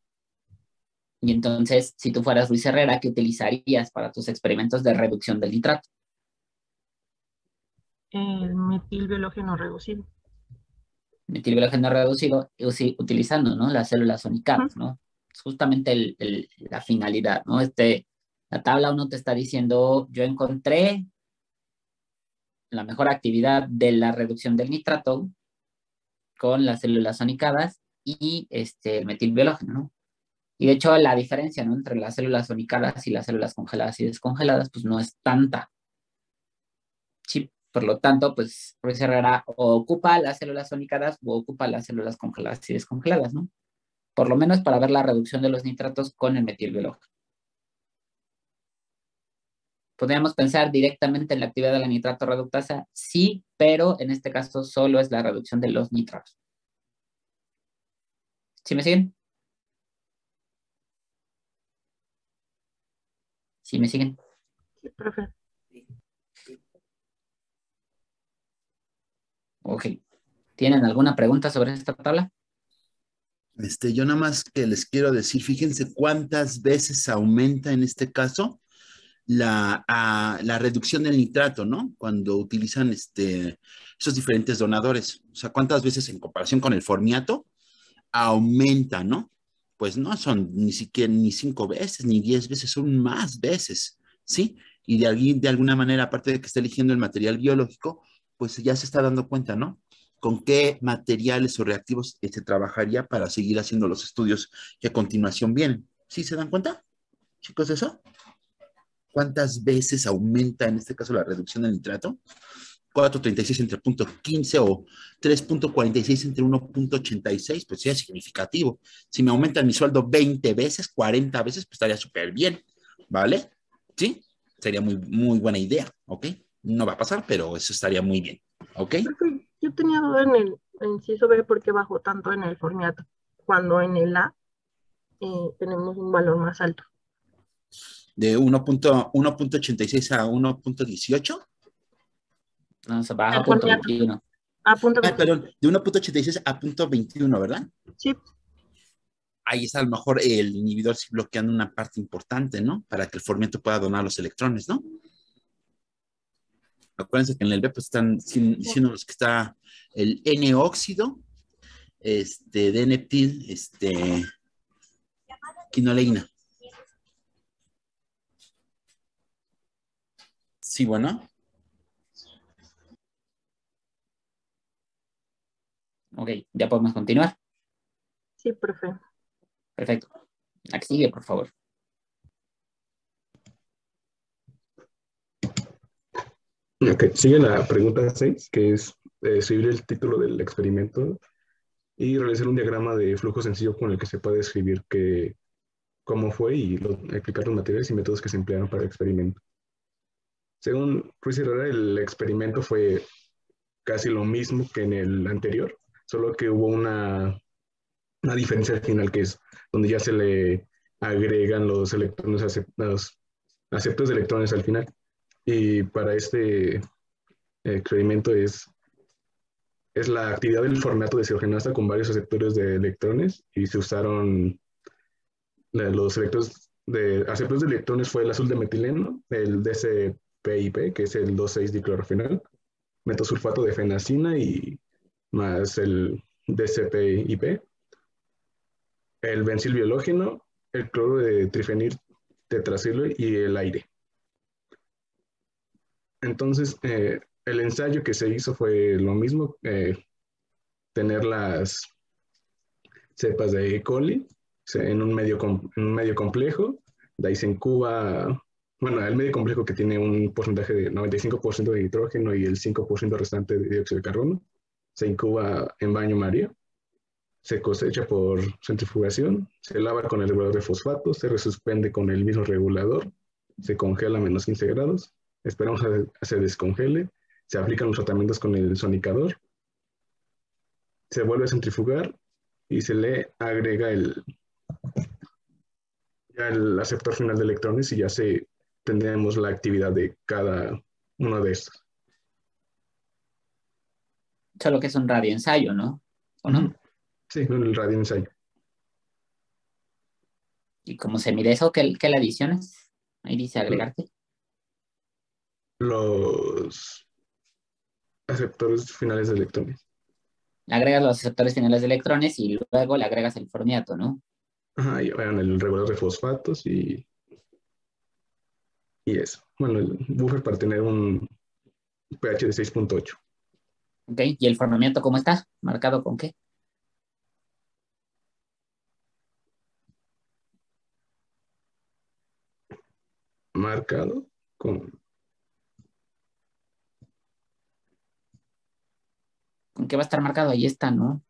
Y entonces, si tú fueras Luis Herrera, ¿qué utilizarías para tus experimentos de reducción del nitrato? El metilbiológeno reducido. Metilbiológeno reducido utilizando, ¿no? Las células sonicadas, ¿no? Es justamente la finalidad, ¿no? La tabla 1 te está diciendo, yo encontré la mejor actividad de la reducción del nitrato con las células sonicadas y el metilbiológeno, ¿no? Y de hecho la diferencia, ¿no? Entre las células sonicadas y las células congeladas y descongeladas, pues no es tanta. Sí, por lo tanto, pues Ruiz Herrera o ocupa las células sonicadas o ocupa las células congeladas y descongeladas, ¿no? Por lo menos para ver la reducción de los nitratos con el metilbiológeno. ¿Podríamos pensar directamente en la actividad de la nitrato reductasa? Sí, pero en este caso solo es la reducción de los nitratos. ¿Sí me siguen? ¿Sí me siguen? Sí, profe. Ok. ¿Tienen alguna pregunta sobre esta tabla? Yo nada más que les quiero decir, fíjense cuántas veces aumenta en este caso la reducción del nitrato, ¿no? Cuando utilizan esos diferentes donadores. O sea, cuántas veces en comparación con el formiato aumenta, ¿no? Pues no son ni siquiera ni 5 veces, ni 10 veces, son más veces, ¿sí? Y de alguna manera, aparte de que está eligiendo el material biológico, pues ya se está dando cuenta, ¿no? Con qué materiales o reactivos se trabajaría para seguir haciendo los estudios que a continuación vienen. ¿Sí se dan cuenta, chicos, de eso? ¿Cuántas veces aumenta en este caso la reducción del nitrato? 4.36 entre 0.15 o 3.46 entre 1.86, pues sí es significativo. Si me aumentan mi sueldo 20 veces, 40 veces, pues estaría súper bien, ¿vale? ¿Sí? Sería muy, muy buena idea, ¿ok? No va a pasar, pero eso estaría muy bien, ¿ok? Profe, yo tenía duda en el inciso B por qué bajó tanto en el formiato, cuando en el A tenemos un valor más alto. De 1.86 a 1.18. No, se baja a El punto formato 21. a punto Ah, 21. perdón, de 1.86 a 0.21, ¿verdad? Sí, Ahí está a lo mejor el inhibidor sí bloqueando una parte importante, ¿no? Para que el formiato pueda donar los electrones, ¿no? Acuérdense que en el B pues están diciendo los que está el N-óxido, de N-etil, quinoleína. Sí, bueno. Ok, ya podemos continuar. sí, profe. Perfecto. La que sigue, por favor. Ok, sigue la pregunta 6, que es escribir el título del experimento y realizar un diagrama de flujo sencillo con el que se puede describir cómo fue y explicar los materiales y métodos que se emplearon para el experimento. Según Ruiz Herrera, el experimento fue casi lo mismo que en el anterior, solo que hubo una diferencia al final, que es donde ya se le agregan los electrones, los aceptos de electrones al final. Y para este experimento es la actividad del formato deshidrogenasa con varios aceptores de electrones y se usaron los aceptores de electrones fue el azul de metileno, el DCPIP, que es el 2,6-diclorofenol, metosulfato de fenacina y más el DCPIP, el bencilbiológeno, el cloro de trifenil tetracilo y el aire. Entonces, el ensayo que se hizo fue lo mismo, tener las cepas de E. coli en un medio complejo, de ahí se incuba, bueno, el medio complejo que tiene un porcentaje de 95% de nitrógeno y el 5% restante de dióxido de carbono, se incuba en baño María, se cosecha por centrifugación, se lava con el regulador de fosfato, se resuspende con el mismo regulador, se congela a menos 15 grados, esperamos a que se descongele, se aplican los tratamientos con el sonicador, se vuelve a centrifugar y se le agrega ya el aceptor final de electrones y ya tendremos la actividad de cada uno de estos. Solo que es un radioensayo, ¿no? ¿O no? Sí, el radioensayo. ¿Y cómo se mide eso? ¿Qué le adicionas? Ahí dice agregarte. Los aceptores finales de electrones. Le agregas los aceptores finales de electrones y luego le agregas el formiato, ¿no? Ajá, y vean el regulador de fosfatos y eso. Bueno, el buffer para tener un pH de 6.8. Ok, ¿y el formiato cómo está? ¿Marcado con qué? Marcado con... ¿Con qué va a estar marcado? Ahí está, ¿no?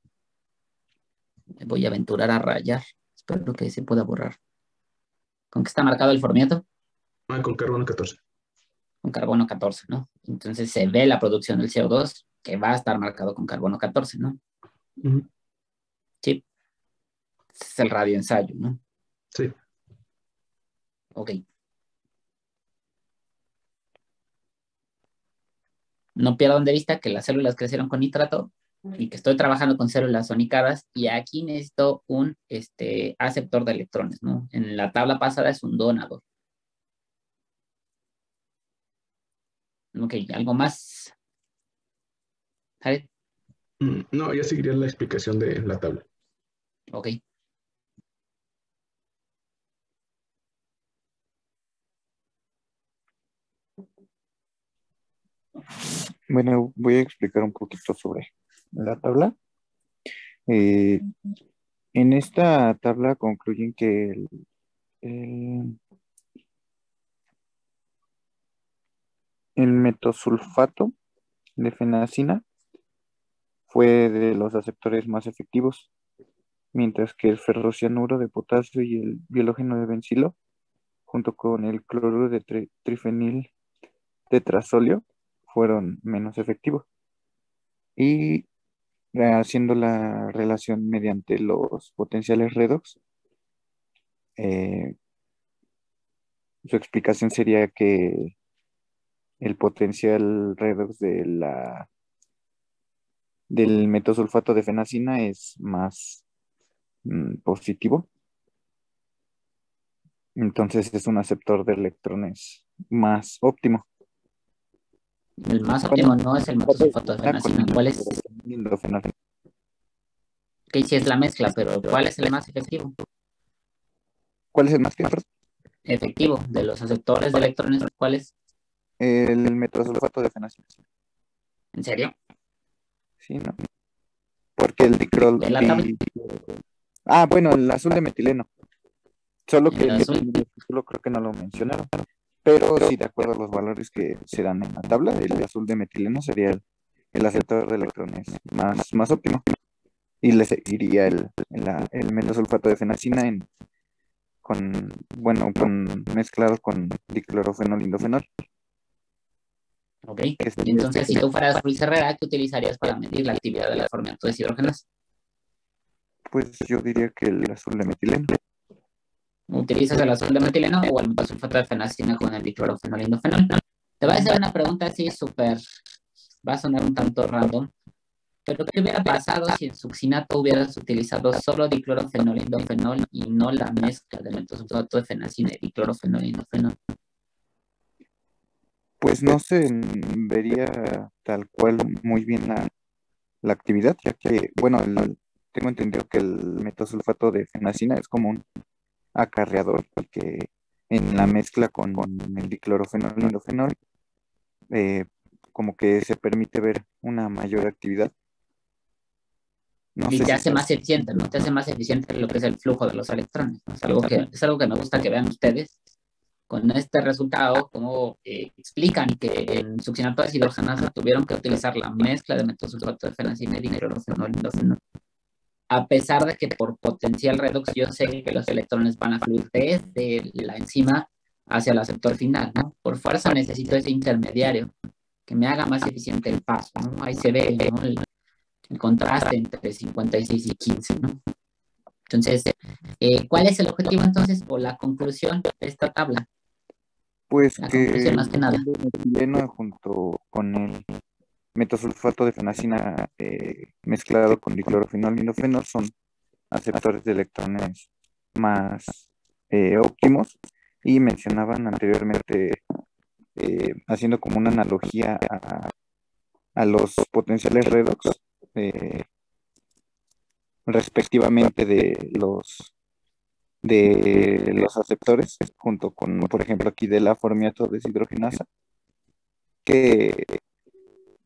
Me voy a aventurar a rayar. Espero que se pueda borrar. ¿Con qué está marcado el formiato? Con carbono 14. Con carbono 14, ¿no? Entonces se ve la producción del CO2 que va a estar marcado con carbono 14, ¿no? Sí. Ese es el radioensayo, ¿no? Sí. Ok. No pierdan de vista que las células crecieron con nitrato y que estoy trabajando con células sonicadas y aquí necesito un aceptor de electrones, ¿no? En la tabla pasada es un donador. Ok, ¿algo más? ¿Sabes? No, ya seguiría la explicación de la tabla. Ok. Bueno, voy a explicar un poquito sobre la tabla. En esta tabla concluyen que el, el metosulfato de fenacina fue de los aceptores más efectivos, mientras que el ferrocianuro de potasio y el biológeno de bencilo, junto con el cloruro de trifenil tetrazolio, fueron menos efectivos. Y haciendo la relación mediante los potenciales redox, su explicación sería que el potencial redox del metosulfato de fenacina es más positivo. Entonces es un aceptor de electrones más óptimo. El más óptimo no es el metosulfato de fenacina. ¿Cuál es? Indofenol. Que sí es la mezcla, pero ¿cuál es el más efectivo? ¿Cuál es el más efectivo de los aceptores de electrones? ¿Cuál es? El metosulfato de fenacina. ¿En serio? Sí, ¿no? Porque el dicrol... ¿De la tabla? Bueno, el azul de metileno. Solo que El el azul. título creo que no lo mencionaron. Pero sí, de acuerdo a los valores que se dan en la tabla, el azul de metileno sería el aceptor de electrones más óptimo. Y le seguiría el metosulfato de fenacina mezclado con diclorofenol indofenol. Ok. Entonces, si tú fueras Ruiz Herrera, ¿qué utilizarías para medir la actividad de la formato deshidrogenasa? Pues yo diría que el azul de metileno. ¿Utilizas el azul de metileno o el metosulfato de fenacina con el diclorofenol indofenol? Te voy a hacer una pregunta así súper, va a sonar un tanto random, pero ¿qué hubiera pasado si en succinato hubieras utilizado solo diclorofenol indofenol y no la mezcla de metosulfato de fenacina y diclorofenol indofenol? Pues no se vería tal cual muy bien la actividad, ya que, bueno, tengo entendido que el metosulfato de fenacina es como un acarreador, que en la mezcla con el diclorofenol indofenol, como que se permite ver una mayor actividad. No Y sé te si hace más eficiente, ¿no? Te hace más eficiente lo que es el flujo de los electrones, ¿no? Es algo que me gusta que vean ustedes. Con este resultado, como explican que en succinato de deshidrogenasa tuvieron que utilizar la mezcla de metosulfato de fenacina y diclorofenol indofenol. A pesar de que por potencial redox yo sé que los electrones van a fluir desde la enzima hacia el aceptor final, ¿no? Por fuerza necesito ese intermediario que me haga más eficiente el paso, ¿no? Ahí se ve, ¿no? el contraste entre 56 y 15, ¿no? Entonces, ¿cuál es el objetivo entonces o la conclusión de esta tabla? Pues la que conclusión más que nada. el metileno junto con el metosulfato de fenacina mezclado con diclorofenol indofenol son aceptores de electrones más óptimos, y mencionaban anteriormente, haciendo como una analogía a los potenciales redox, respectivamente de los aceptores, junto con, por ejemplo, aquí de la formiato deshidrogenasa, que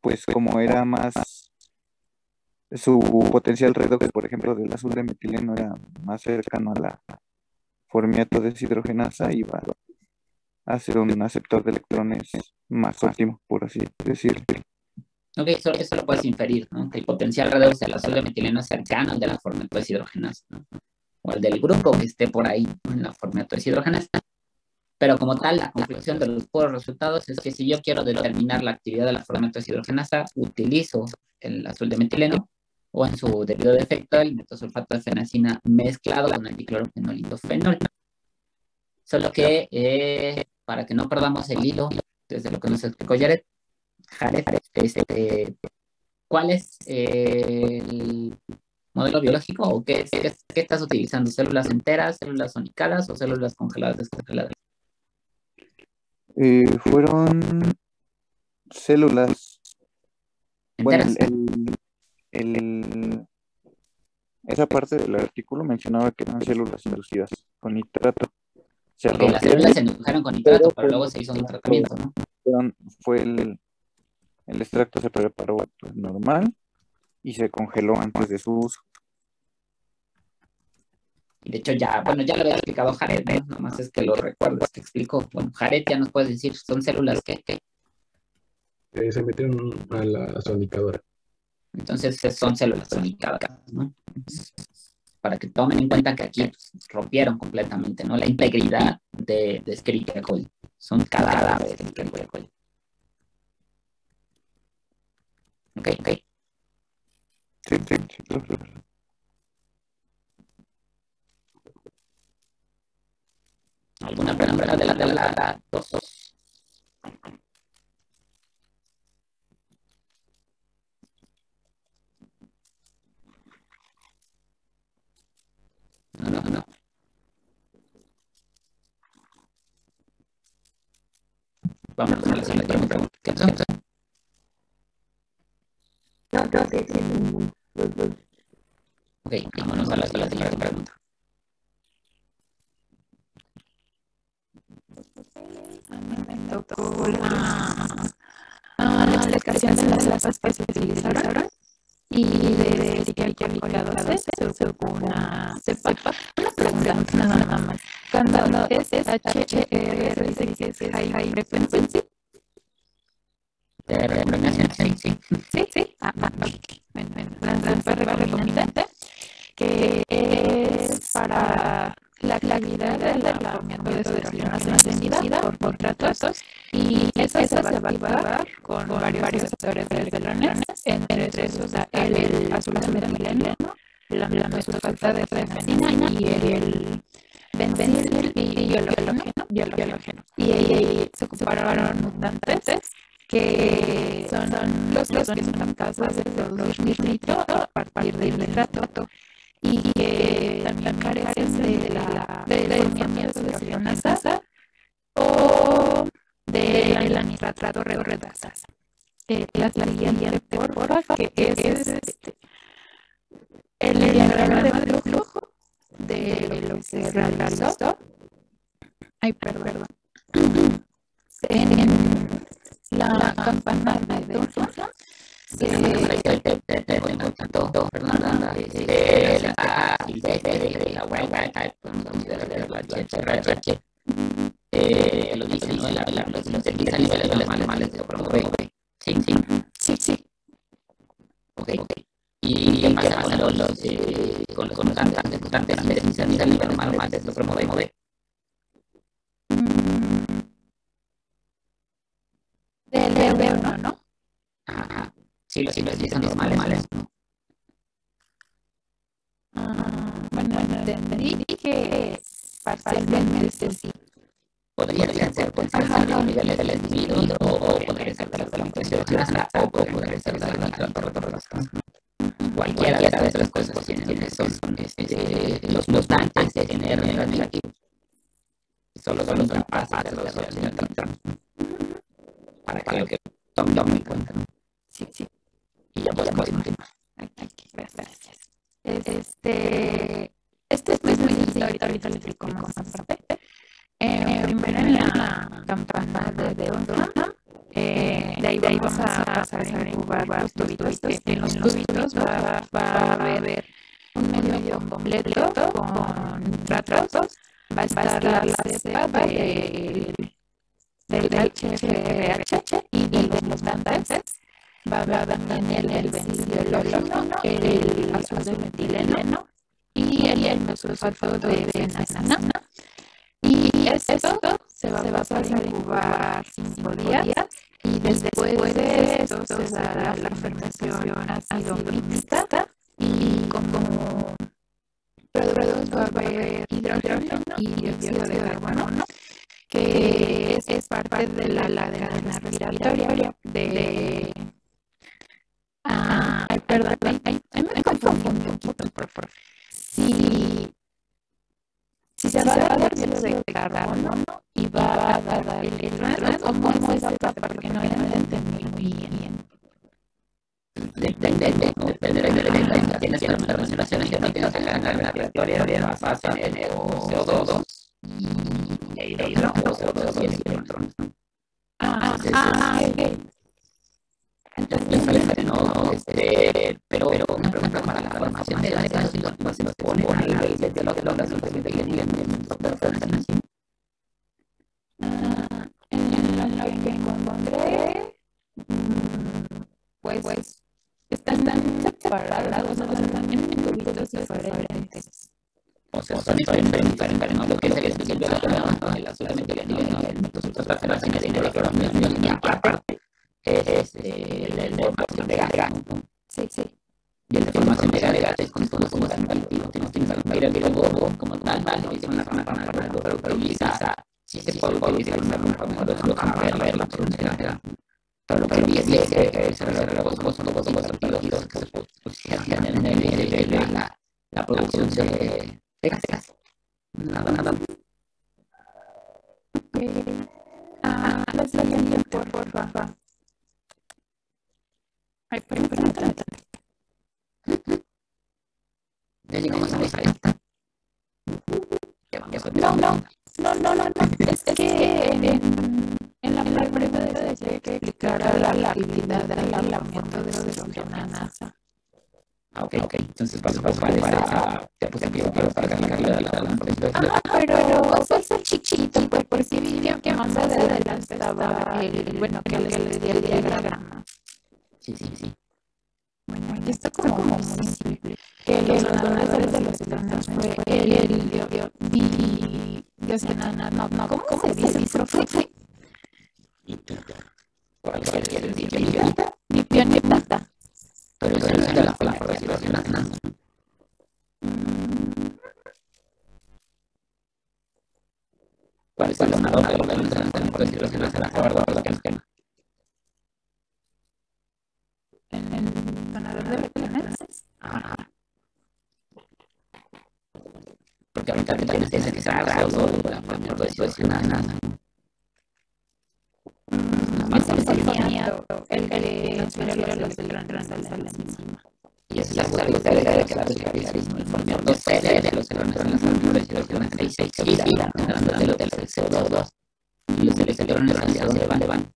pues como era más, su potencial redox, por ejemplo, del azul de metileno era más cercano a la formiato deshidrogenasa, iba a ser un aceptor de electrones más óptimo, por así decirlo. Ok, eso lo puedes inferir, ¿no? Que el potencial redox del azul de metileno es cercano al de la formato deshidrogenasa, ¿no? O el del grupo que esté por ahí, ¿no? En la formato deshidrogenasa. Pero como tal, la conclusión de los puros resultados es que si yo quiero determinar la actividad de la formato deshidrogenasa, utilizo el azul de metileno o en su debido defecto el metosulfato de fenacina mezclado con el diclorofenol indofenol. Solo que para que no perdamos el hilo desde lo que nos explicó Jared, ¿cuál es el modelo biológico o qué estás utilizando? ¿Células enteras, células sonicadas o células congeladas, descongeladas? Fueron células. Bueno, ¿Enteras? esa parte del artículo mencionaba que eran células inducidas con nitrato. Las células se indujeron con nitrato, pero luego se hizo un tratamiento, ¿no? Fue el extracto se preparó pues, normal y se congeló antes de su uso. Y de hecho ya lo había explicado Jared, ¿no? Nomás es que lo recuerdas, te explico. Bueno, Jared, ya nos puedes decir, ¿son células qué? Se metieron a la sonicadora. Entonces son células sonicadas, ¿no? Para que tomen en cuenta que aquí rompieron completamente, ¿no? La integridad de Escherichia coli. Son cadáveres de Escherichia coli. Ok. Sí. ¿Alguna pregunta de la vamos a la siguiente pregunta. ¿Qué pasa? No, sí. Ok, vámonos a la siguiente pregunta. Me tocó la explicación de las cepas que se utilizaron y de que hay calificados se ocupó una cepa. Una pregunta, nada más. Cuando es HRR, dice que es high frequency. De recombinación, sí. Sí. La recombinante, que es para la actividad del formamiento de hidrogenasa encendida por tratos, y eso se va a activar con varios receptores de electrones, entre esos el azul-metileno, la metilsulfato de fenacina y el benzil biológeno. Y ahí se ocuparon mutantes que son los que son capaces de producir nitro a partir del nitrato, y que también carecen de formamiento de hidrogenasa o de la nitrato reductasa. La siguiente, porfa, que es el diagrama de flujo de lo que se realizó. Ay, perdón. En la campana de Dunham lo dice, ¿no? Los niveles normales de promueve. Sí. Ok. ¿Y qué pasa con los mutantes y niveles normales de promueve? de uno, ¿no? Ajá. Sí, los son normales, ¿no? Bueno, entendí que parcialmente sí. Podría ser los niveles del individuo, o podría ser de la fermentación o podría ser de la nitrato. Cualquiera de estas tres cosas tienen son los mutantes de tener negativo. Solo son capaces de resolver el tractor. Para que tomen en cuenta. Sí. Y ya podemos continuar. Gracias. Este es muy sencillo, ahorita le explico más aparte. Primero en la campana de Dunham, de ahí vamos a pasar a incubar los tubitos. En los tubitos va a haber un medio completo con tratos. Va a estar la cepa del HFRH y de los mutantes. Va a haber también el benzil biológeno, el azul de metileno y el metilsulfato de fenacina. Y esto se va a pasar a incubar 5 días, y después de esto se dará la fermentación ácido mixta, y como productos va a haber hidrógeno y dióxido de carbono, que es parte de la cadena respiratoria de... perdón, me confundí un poquito, por favor. Si se va a dar dióxido de carbono y va a dar el hidrógeno, o cómo es esta parte, porque no entendí muy bien. Depende de la tienes relaciones genéticas en la cadena respiratoria, basada en el CO2 y hidrógeno, o CO2 y el hidrógeno. Ok. Entonces, no, pero una pregunta para la formación de las ácidos se pone a nivel de lo que los resultados de en lo que encontré, pues están separados, están en tubitos diferentes. O sea, son diferentes, ¿no? Lo que es el estudio de la solamente el metilsulfato de fenacina y aparte es el de formación de gas. Sí. Y el de formación de gas es cuando tienes algún cultivo, tienes algún cultivo como tal, no es una forma para utilizar. Si se puede utilizar una forma de ver la producción de gas. Pero lo que olvides es los partidos que se pusieron en la producción de gas. Nada. La siguiente Ay, permítame. Ya llegamos a esta. No. Es que en la prueba decía que explicara la actividad del aislamiento de deshidrogenasa. Ok. Entonces paso para cargar la Pero va a ser chiquito, pues, porque vi que más adelante estaba que les di el diagrama. Sí. Bueno, aquí está como muy simple. Que los donadores de los electrones fue el ¿cómo se dice, profe? Cualquier Dipionita. Pero eso es de la deshidrogenasa. ¿Cuál es el donador de los deshidrogenasa? De acuerdo a lo que nos quema. En el donador de electrones. Porque ahorita que tienes que necesitar algo de la deshidrogenasa. Más formiato, el que transfiere los electrones a la enzima. Y esa es la característica de que la clarísimo. El formiato cede de los electrones a la deshidrogenasa y se oxida dándole del CO2. Y los electrones hacia dónde van.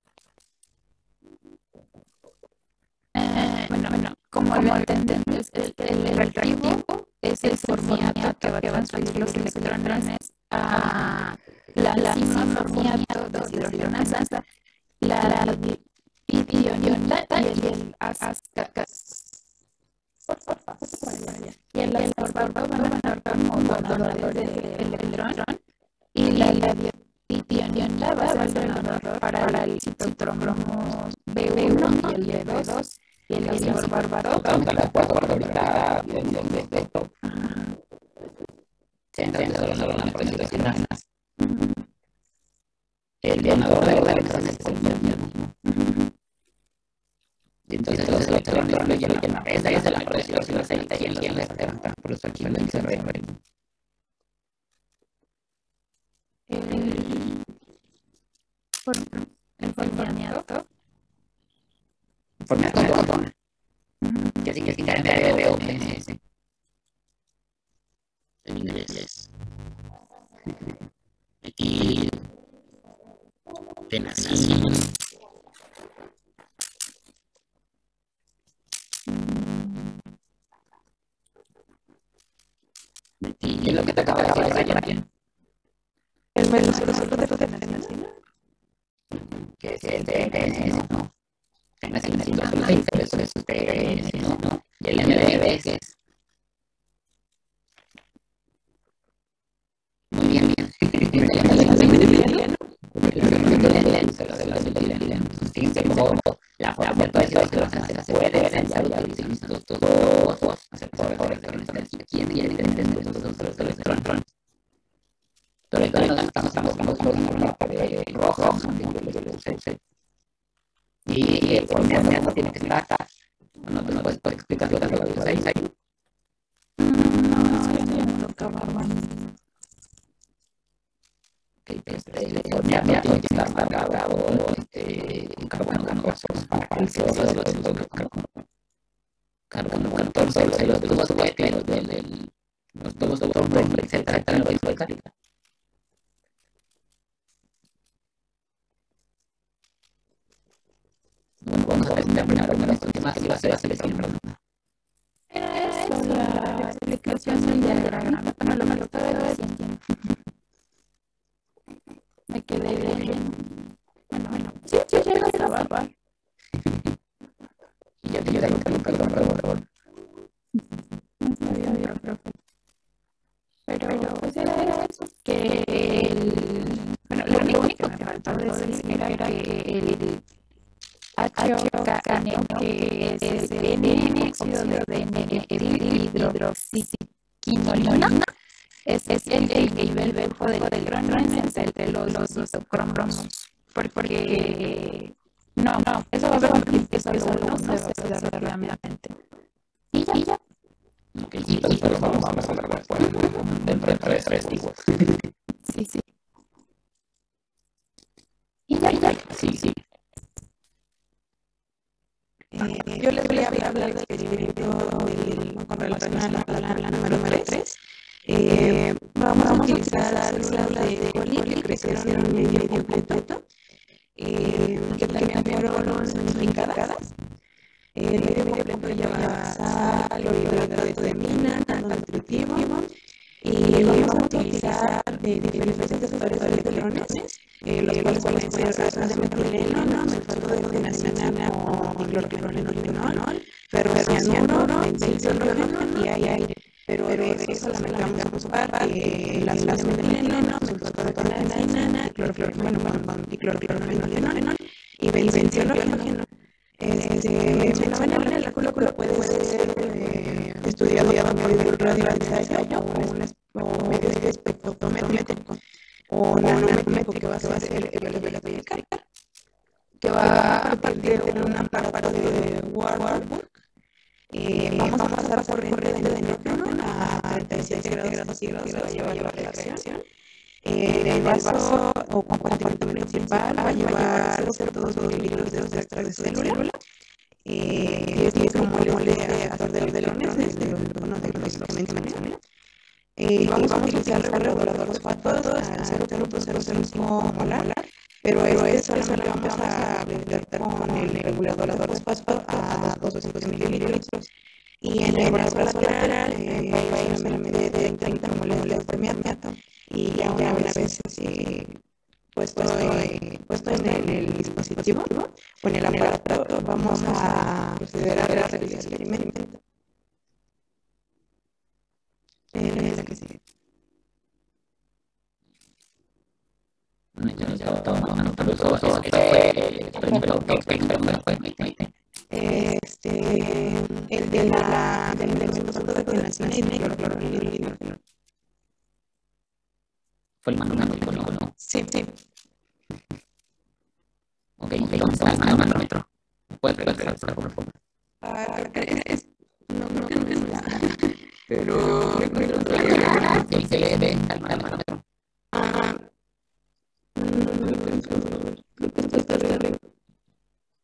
Bueno, como lo entendemos, el reactivo es el formiato que va a transferir los electrones a la enzima formiato de deshidrogenasa, la dipionita y el y el ascorbado van a actuar como donadores de electrón y la dipionita va a ser donador para el citocromo B1 y el B2 y el ascorbado. Totalmente de acuerdo, ahorita viendo esto. Se entra en la deshidrogenasa. El donador de electrones es el mismo. Y entonces los electrones lo llenan desde la deshidrogenasa y en la levantan. Por eso aquí lo dice el formiato. Formiato de botón. Que significa MBOPNS. En inglés. Y fenacil. Y lo que te acaba de decir ayer. El meloso de fenacil. Que es el DNS, ¿no? Fenacil, pero eso es DNS, ¿no? Y el MDB es. Muy bien. Fíjense cómo la forma de deshidrogenasa se puede diferenciar utilizando estos dos aceptores de electrones aquí en estos electrones. Pero entonces estamos con la parte roja y el formiato tiene que estar acá. No te puedes explicar lo que hay ahí. No tocaba. El formiato tiene que estar cargado en carbono 14 para que el CO2 lo carbono 14 los tubos heteros los tubos de botón, etcétera, lo hizo de carga. Bueno, vamos a terminar con esto. ¿Qué más iba a ser siempre? La explicación del diagrama. Bueno, lo que estaba diciendo. Me quedé bien. Bueno. Sí, llega a trabajar. Y ya te ayudaron, perdón. No sabía bien, profe. Pero pues era eso. Que bueno, lo único que me faltaba decir era que el HOKN, que es el óxido de hidroxiquinolina, es el nivel bajo del electrones entre los isocromos, porque no, eso va a permitir que solo uno se oxida rápidamente. Y ya. Ok, sí, pero vamos a hablar dentro de tres tipos. Sí. Y ya. Sí. yo les voy a hablar del experimento con relación a la número 3. Vamos a utilizar células de coli que crecieron en medio completo, que también fueron zonificadas. El medio completo lleva sal, clorhidrato de mina, tanto nutritivo, y vamos a utilizar diferentes receptores de electrones, los cuales pueden ser rastros de metileno, sulfato de fenazina con clorfenol, ferrocianuro, benzilhidrógeno y aire. Pero eso solamente vamos a ocupar las de metileno, sulfato de fenazina, clorfenol y benzilhidrógeno. Mencionaban en el artículo puede ser estudiado por el radioensayo o medio espectrométrico o nanométrico, que va a ser el que yo les voy a explicar, que va a partir de un aparato de Warburg. Vamos a pasar corriente de nitrógeno a 37 grados centígrados, va a llevar la reacción. El vaso o compartimento principal va a llevar 0.2 mililitros de extracto de célula, 10 micromoles de azúcar de electrones, desde uno de los que mencioné. Vamos a utilizar el regulador fosfato a 0.005 molar, pero eso solamente vamos a verter con el regulador fosfato a 200 mililitros. Y en el brazo lateral va a ir solamente de 30 moléculas de miato. Y ya una vez puesto en el dispositivo o en el aparato, vamos a proceder a realizar el experimento. La que sigue. El de los sulfatos de fenazina y clorhidrógeno. Fue el manómetro, ¿no? Sí. Ok, ¿dónde está el manómetro? ¿Puedes regalar por favor? No creo que no está. Pero ¿qué se le ve al manómetro? Creo que esto está arriba.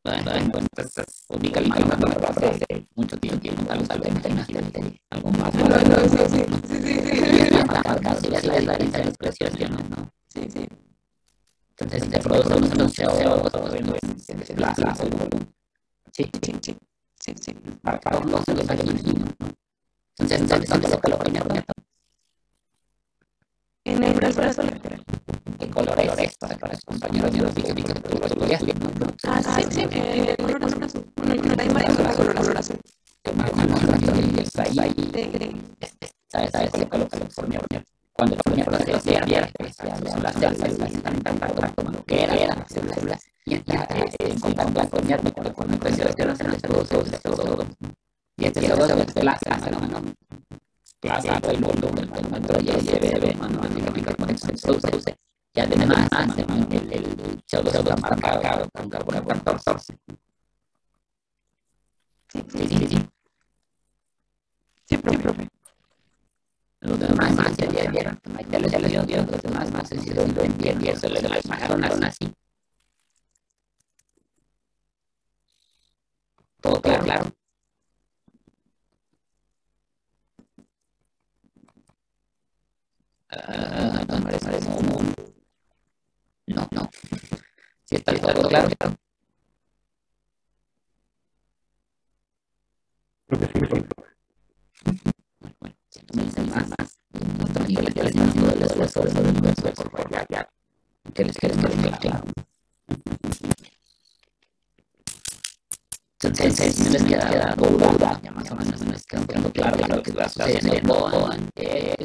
Bueno, entonces ubica el manómetro hace mucho tiempo, algo algo más. Sí. Es la expresión, ¿no? Sí. Entonces se produce un CO2, se desplaza el volumen. Sí. Para cada uno se lo sale ¿no? Entonces, ¿dónde se coloca el neto? En el brazo lateral. ¿Qué color es esto? Para sus compañeros, yo los dije que tú lo estudiaste, ¿no? Sí. El color azul. Bueno, hay varios color azul. ¿Sabes? Se coloca el formier. Cuando el formier se abierta, son las células están como lo que era las células. Y en contacto al formier, con el precio de las células, todo. Y este CO2 desplaza el volumen del manómetro y se ve manualmente se produce. Y además, el CO2 está marcado con carbono 14. Sí, profe. Los demás ya vieron, ya les dio los demás, no sé si lo entienden, y eso les imaginan así. Todo claro. No. Si está todo claro. Creo que sí. Bueno, si tú me dices más, yo les digo del esfuerzo del universo, por favor, ya. ¿Qué les quieres claro? Entonces, si no les queda duda, ya más o menos les queda claro lo que va a suceder con el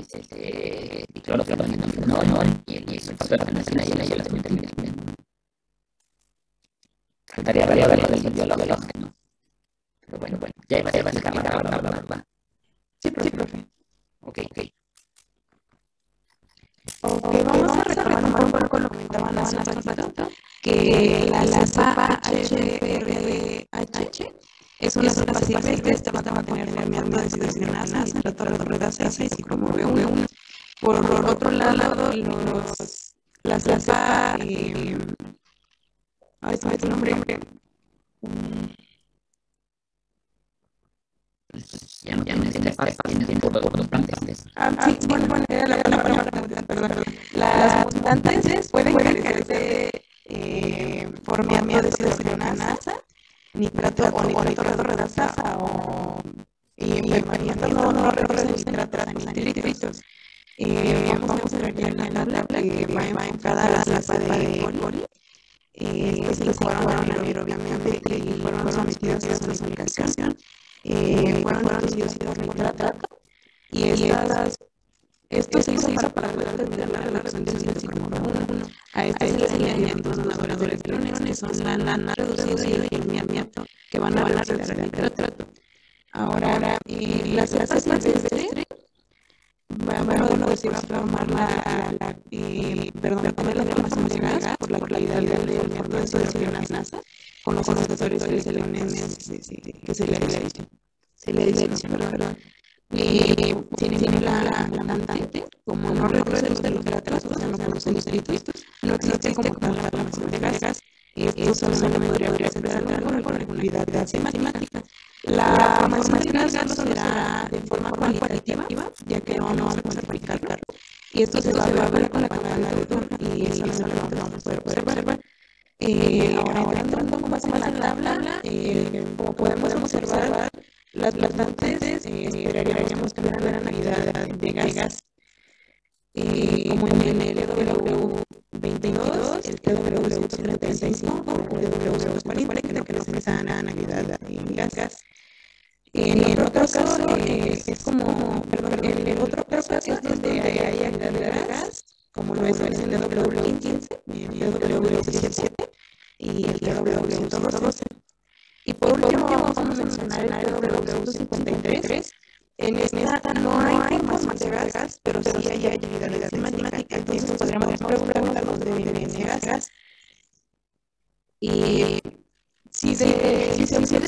diclorofenol y el sulfato de fenazina y el metileno. Faltaría ver lo del biológeno. Pero bueno, ya iba a explicar la verdad. Sí, profe. Ok, vamos a retomar un poco lo que comentaban hace un ratito, que la cepa HFRDH es una cepa silvestre, esta va a tener fermento de deshidrogenasa, nitrato-reductasa y como B1. Por otro lado, la cepa, se me fue el nombre, ya no tienes cepas, tienes puros mutantes. Sí, bueno, era la palabra, perdón. Las mutantes pueden carecer de formato de hidrogenasa, nitrato o nitrato redactasa o permanentes no reducen nitratos a nitritos. Vamos a ver ya la tabla que va enfocada a la cepa de coli. Estos se incorporaron anaeróbicamente y fueron sometidos a solidificación. Fueron reducidos a nitrato y esto se hizo para poder determinar la reducción del carbono 1. A este se le añadían dos donadores de electrones que son la lana reducida y el miato, que van a reducir el nitrato. Ahora, la cepa silvestre va a formar poner la formación de gas por la calidad del formato de hidrogenasa con los condensadores de electrones que se le adicionan. Tienen la mutante, como no reduce los nitratos, o sea, no produce nitritos, no existe como tal la formación de gas. Esto solamente podría representar por regularidad matemática. La formación de gas solo será de forma cualitativa, ya que no vamos a cuantificar. Y esto se va a ver con la cámara de Newton y eso solamente vamos a poder observar. Ahora entrando más en la tabla, como podemos observar, las mutantes esperaríamos que tuvieran la actividad de gas. Como en el LW22, el TW135 o el TW240, que representan la actividad en gas. En el otro caso, es como, perdón, en el otro caso es donde hay actividad de gas, como lo es el TW15, el TW17 y el TW112. Y por último vamos a mencionar el TW153. En esta no hay formas de gas, pero sí hay actividad matemática. Entonces podríamos preguntarnos de dónde viene gas. Y si se observa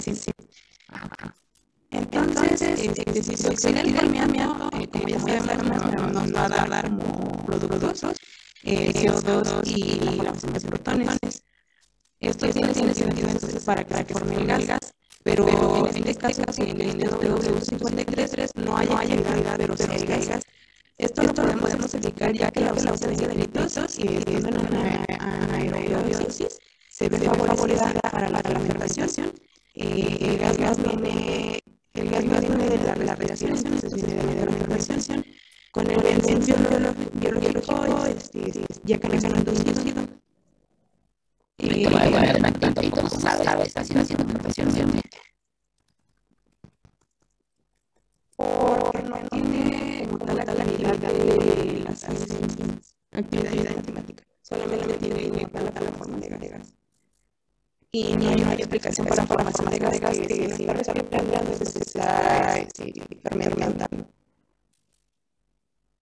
sí. Entonces, si se oxida el formiato, como ya sabemos, nos va a dar como productos CO2 y la formación de protones. Esto tiene sentido entonces para que se forme el gas, pero en este caso, en el TW53 no hay actividad, pero sí hay gas. Esto lo podemos explicar ya que la ausencia de nitritos y estando en anaerobiosis se ve favorecida para la fermentación. El gas viene de la respiración, es decir, de la fermentación. Con el principio biológico ya que no se han inducido. Y ¿cómo sabes? Está haciendo fermentación. Porque no tiene como tal la actividad de las enzimas, actividad matemática. Solamente tiene la forma de gas. Y no hay explicación para la formación de gas que está respirando, entonces se está fermentando.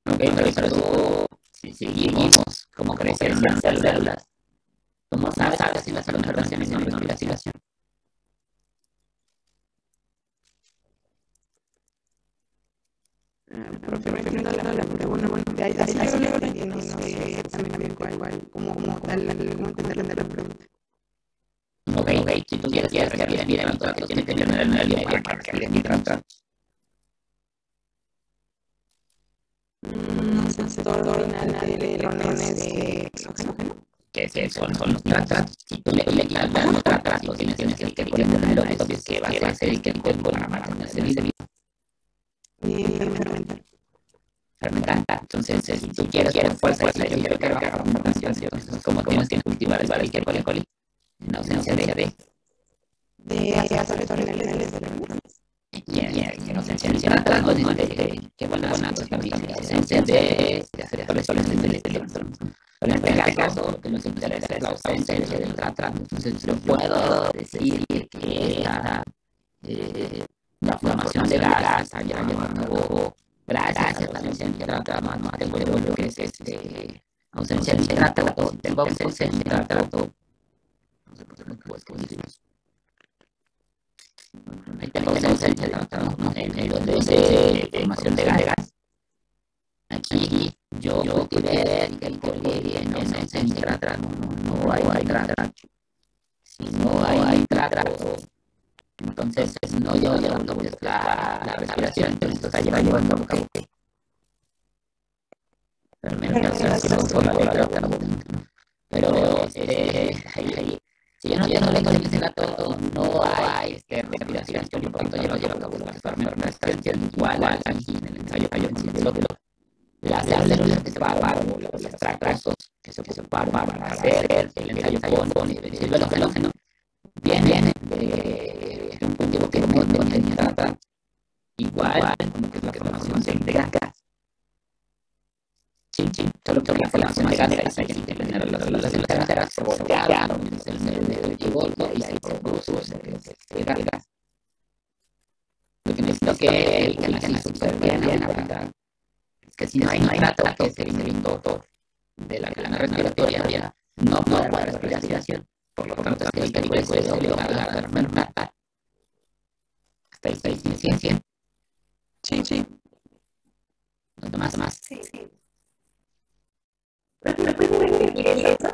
Ok, pero si seguimos como crecen las células, ¿cómo sabes si las fermentaciones son respiración? Profe, refiriendo a la pregunta, bueno, de ahí luego no sé exactamente cómo entender la pregunta. Ok, si tú quieres que respiren nitrato, tiene que tener el medio para que respiren nitrato. No sé, sector ordinal de electrones de oxígeno. Que son los nitratos. Si tú le quitas los nitratos, tienes que poner el entonces que va a ser el que para mantenerse vivo. Fermentar. Entonces, si tú quieres con fuerza, yo quiero que haga fermentación. Entonces, como tienes que cultivar el coli en ausencia de azúcares ordinales de electrones. Y en ausencia de nitratos, no de que bueno, también en ausencia de receptores del electrón. Pero en este caso, lo que nos interesa es la ausencia del nitrato. Entonces, yo puedo decir que la formación de gas allá no gracias a la ausencia de nitrato, no tengo lo que es ausencia de nitrato, tengo ausencia de nitrato. No sé por qué no puedo escribir. Ahí tengo ausencia de nitrato, en donde dice formación de gas. Aquí yo cultivé el coli en ausencia de nitrato, no hay nitrato. Si no hay nitrato. Entonces no lleva lo que es la respiración, entonces está llevando a cabo fermentación por la letra. Pero si yo no tengo el nitrato, no hay respiración, por lo tanto lleva a cabo la fermentación igual aquí en el ensayo principio. Las células que se forman, los extractos que se forman para hacer el ensayo con el halógeno vienen de un cultivo que no tenía nitrata, igual como que es la formación de gas. Sí, solo que la formación de gas hay que tener las células enteras se voltearon en el medio del cultivo y ahí se produce el gas. Lo que necesito que la gente súper bien ahorita es que si no hay nitrato, que es el inductor de la cadena respiratoria, no puede haber respiración. Por lo tanto, es que el caribe puede obligar a la fermentar. Hasta ahí está ciencia. Sí. No más. Sí. ¿Me puede repetir eso?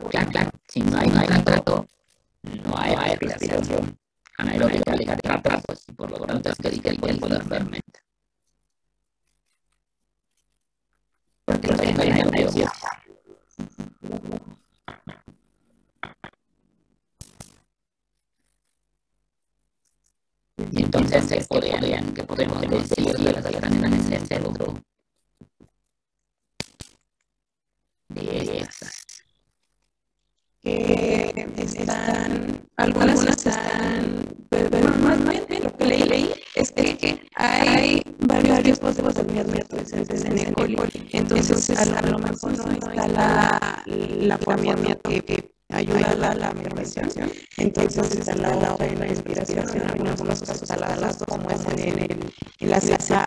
Claro. Si no hay nitrato, no hay respiración anaeróbica de nitratos y por lo tanto es que el cuerpo no fermenta. Porque los nervios. Y entonces, ¿qué podemos decir de las cadenas en el cerebro? De estas. Que algunas están, pero más bien lo que leí es que hay varios tipos de enfermedades presentes en el coli. Entonces, a lo mejor no está la formación que ayuda a la fermentación. Entonces está la hoja en la respiración, en algunos casos está las dos, como es en la CHFR,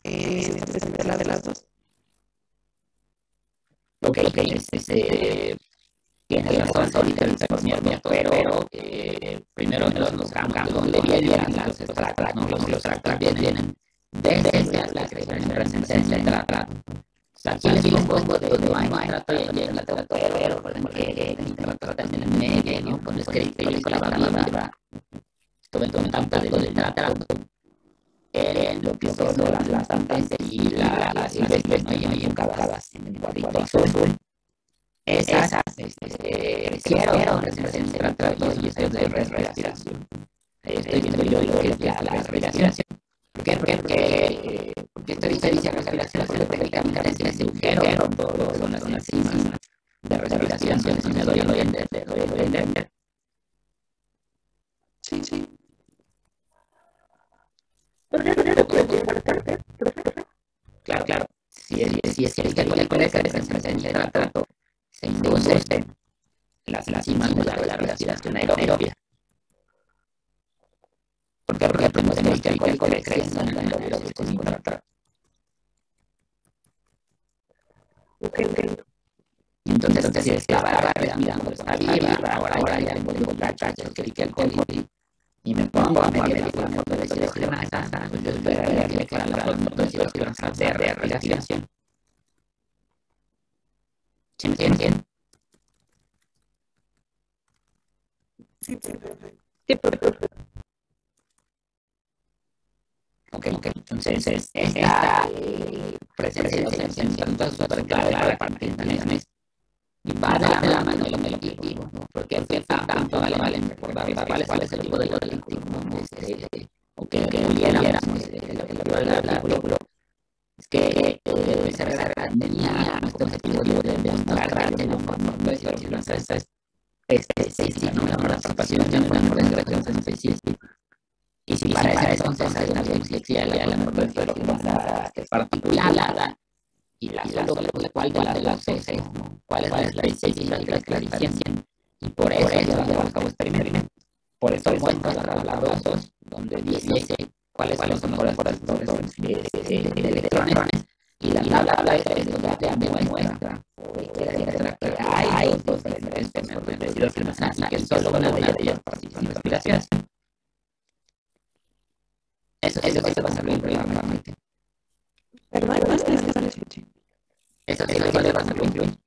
está presente la de las dos. Ok, tiene razón ahorita el fermento, pero primero nos cambiamos dónde vienen los extractos, ¿no? Los extractos vienen desde la presencia de nitrato. O sea, aquí les pongo de no hay nitrato y en la trato de ver, por ejemplo, que el nitrato está en el medio, ¿no? Con escrito y con la barriga. Estuve tomando del nitrato. Lo que son las antes y las silvestres no hay enfocadas en el cuadrito azul. Esas crecieron recién nitratos y esto de respiración. Estoy viendo yo lo que es la respiración. ¿Por qué? Porque esto dice respiración técnicamente se redujeron todas las enzimas de respiración, si me doy a entender. Sí. Claro. Si es que el colega de presencia de nitrato se induce las enzimas de la respiración aerobia. ¿Por qué? Porque podemos ver que el colega crece en la aerobia con nitrato. Y entonces si estaba respirando, está viva, ahora ya le pongo la chacha, que alcohol y me pongo a medir la forma de deshidrogenasa, pues yo esperaría que me quedara la forma de deshidrogenasa de respiración. ¿Sí me entienden? Sí, perfecto. Ok, entonces esta presencia de nitrato es súper clave para partir de mes. Y va de la mano del objetivo, ¿no? Porque tanto vale recordar cuál es el tipo de objetivo, ¿no? O que pudiéramos el objetivo del artículo. Es que tenía este objetivo de demostrar que no es la participación de una organización específica. Y si para esa entonces hay una dislexia, la norma es particular, y la cual de las veces, cuál es la específica y la clarificación. Y por eso llevamos a cabo experimento. Por eso encuentro la tabla 2, donde dice cuáles son los mejores portadores de electrones. Y la tabla 3 donde demuestra que hay dos diferentes formas de que solo una de ellas participa en respiración. Eso se va a salir realmente. Perdón, eso sí lo va a salir.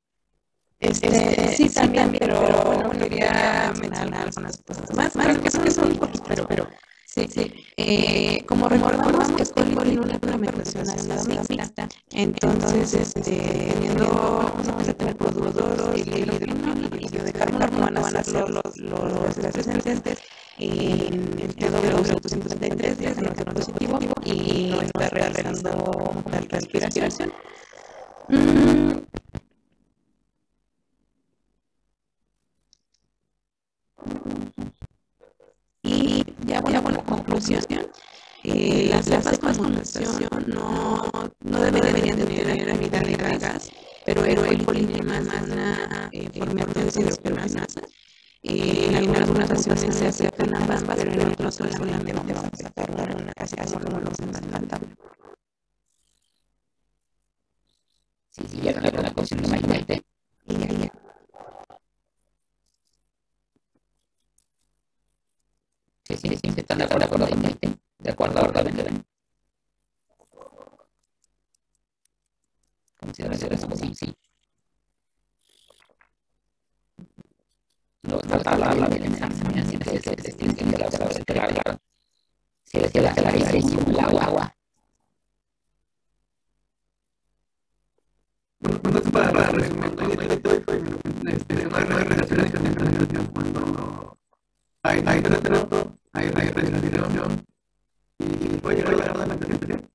Sí, también, pero bueno, quería mencionar algunas cosas más, que son pocas, pero sí. Como recordamos, es que tiene una implementación mixta. Entonces, teniendo, vamos a tener productos, el hidrógeno y dióxido de carbono, que van a ser los presentes. El TW273 ya se nota positivo y no está realizando la respiración. Y ya bueno, conclusión, las cepas con mutación no deberían de tener actividad de gas, pero el polimerasa formato de hidrogenasa. En algunas ocasiones se aceptan ambas, pero en otras solamente vamos a aceptar una, casi como lo vemos en la tabla. Sí, ya con la cuestión de Maite. Y ya. Sí, están de acuerdo con Maite. De acuerdo, orden. Consideraciones como sí. No habla del examen, así que se tiene que mirar claro. Si es que la clarísimo el agua. Para resumir, no hay relaciones con la cuando hay retrato, hay respiración y puede llegar a la lactación.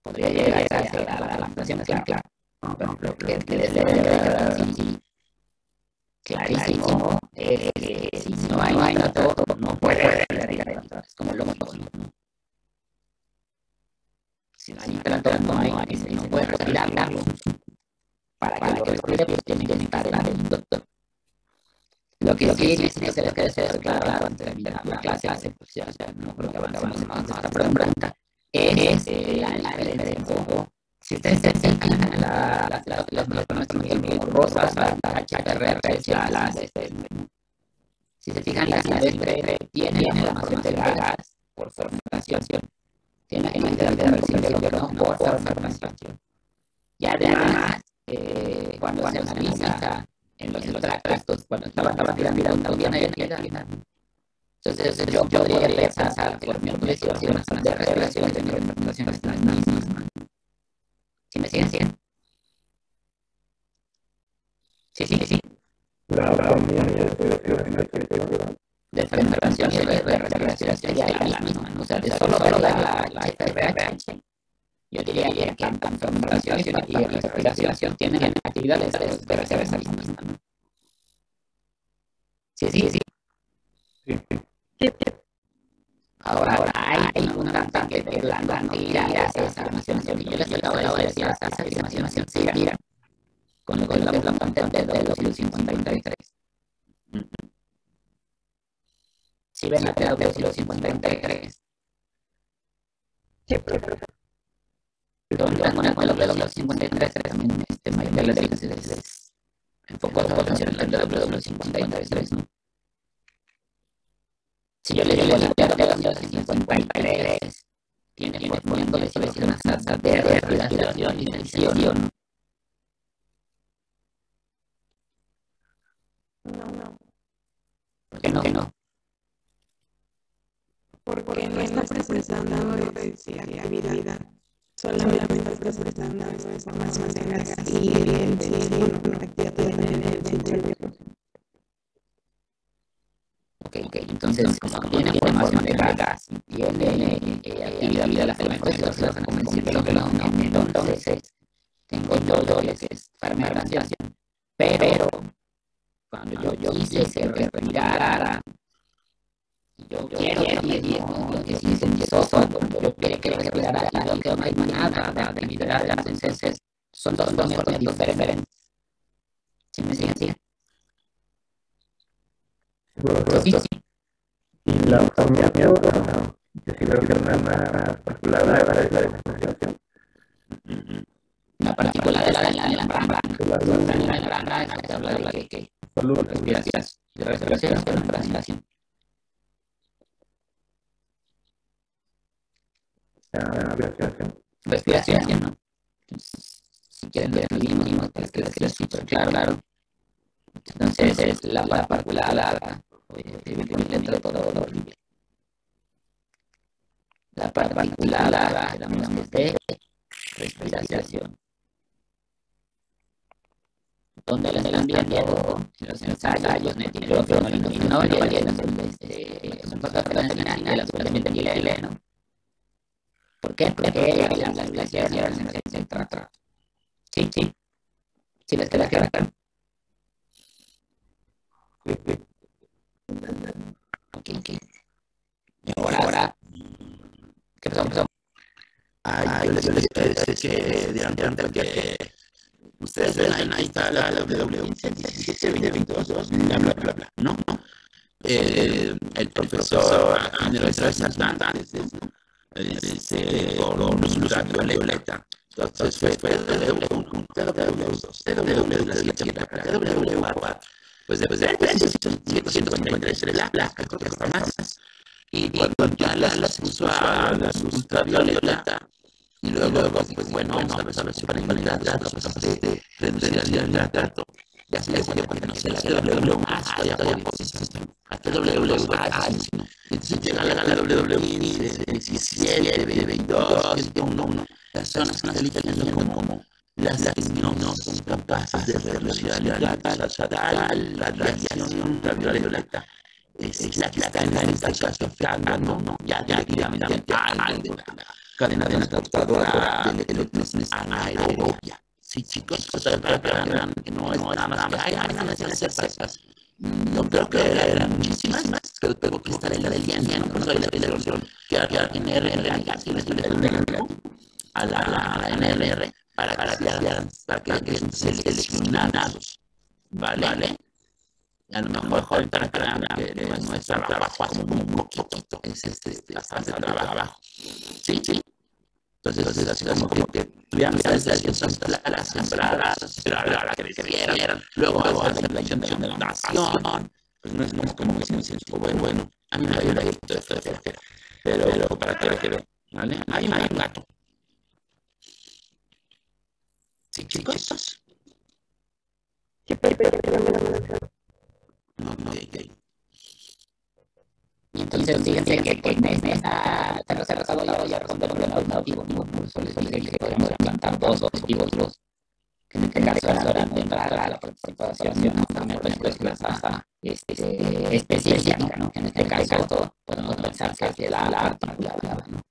Podría llegar a la lactación, claro. Pero que desde sí. Clarísimo, si no hay nitrato, no puede respirar. Es como lo mismo, ¿no? Si no hay nitrato, no puede respirarlo. Para que lo respire, pues tiene que estar el doctor. Lo que sí se le queda ser claro antes de la clase, pues ya no creo que avancemos más esta pregunta, es la diferencia un poco. Si ustedes se acercan a las moléculas como rosas, la HRR, las si se fijan, la silvestre tiene la formación de gas por fermentación, tiene la cantidad de hidrógeno por fermentación. Y además, cuando se analiza en los extractos, cuando estaba piramidando, viene la final. Entonces, yo podría pensar que las moléculas de respiración y de fermentación están las mismas. ¿Sí me siguen? Sí. La familia de fermentación y de respiración sería la misma, ¿no? O sea, de solo ver la FRH. Yo diría que en fermentación y respiración tienen actividades de ser esa misma, ¿no? Sí. Ahora hay una también de la cantidad de esa afirmación que yo les acabo de decir, esa afirmación se mira con lo que es la patente de los 53. Si ven la TW53, donde una TW53 también mayor de las enfocó la atención en la TW53, ¿no? Si yo le digo la TW53, tiene por poniendo una tasa de respiración y tensión. No. ¿Por qué no? Porque no está presentando actividad. Solamente está presentando información de gas y actividad de Ok, entonces, como tiene información de gas y tiene actividad de la fermentación, se van a convencer de lo que no. Entonces, tengo yo que es fermentación. Pero, cuando yo quise respirar, yo quiero que si se empezó, yo quiero que respirara y veo que no hay nada de actividad, entonces son dos formatos diferentes. ¿Sí me siguen? Sí. Y la formación que si la más particular de la demostración. La partícula de la membrana. La membrana es la que habla de que respiración con respiración. Respiración, ¿no? si quieren lo escribimos para que les quede súper claro. Entonces, la particular, dentro de todo lo horrible. La particular, hablamos de respiración. Donde la están viendo en los ensayos, neticrófono, no valieron son cosas final de la suplemento en Chile, ¿no? ¿Por qué? Porque las glaciares se tratan. Sí, les queda claro. Ok. Ahora, ¿qué pasó? Yo les decía que dieron cuenta que ustedes ven ahí está la W1722, bla, bla, ¿no? El profesor generó esas saltantes, con luz ultravioleta. Entonces fue TW1, TW2, TW4. Pues después de 153 la placa, creo que hasta más. Y cuando ya las puso a la luz ultravioleta, y luego pues bueno, vamos a ver si para implementar las cosas de reducir el nitrato. Ya se le pone porque no sé, la TW más, todavía a TW más, entonces llega a la W17, B22, 1, las zonas que se eligen como las que no son capaces de reducir el nitrato, la radiación ultravioleta. Es la que está en esta caso afectando ya directamente a cadena de una transportadora de electrones anaerobia. Sí, chicos, para que vean que no es nada más que hay ganas de hacer pasas. No creo que eran muchísimas, pero tengo que estar en la del día, no soy la elección que en RR a la NRR para que sean seleccionados, ¿vale? A lo mejor para que vean que nuestro trabajo hace como un poquito, es bastante trabajo. Sí. Entonces así como que tuvieran las sembradas, pero ahora que crecieran, luego hacer la introducción de la nación, pues no es como que se bueno, a mí me había visto esto de flojera, pero para que vean, ¿vale? Hay un gato. Sí, chicos. Sí, y entonces fíjense que en esta tercera desarrollado ya responder un objetivo, por les dije que podemos plantar dos objetivos, que en este caso era entrar a la participación, ¿no? También pues plaza específica, ¿no? En este caso podemos pensar que es la particular, ¿no?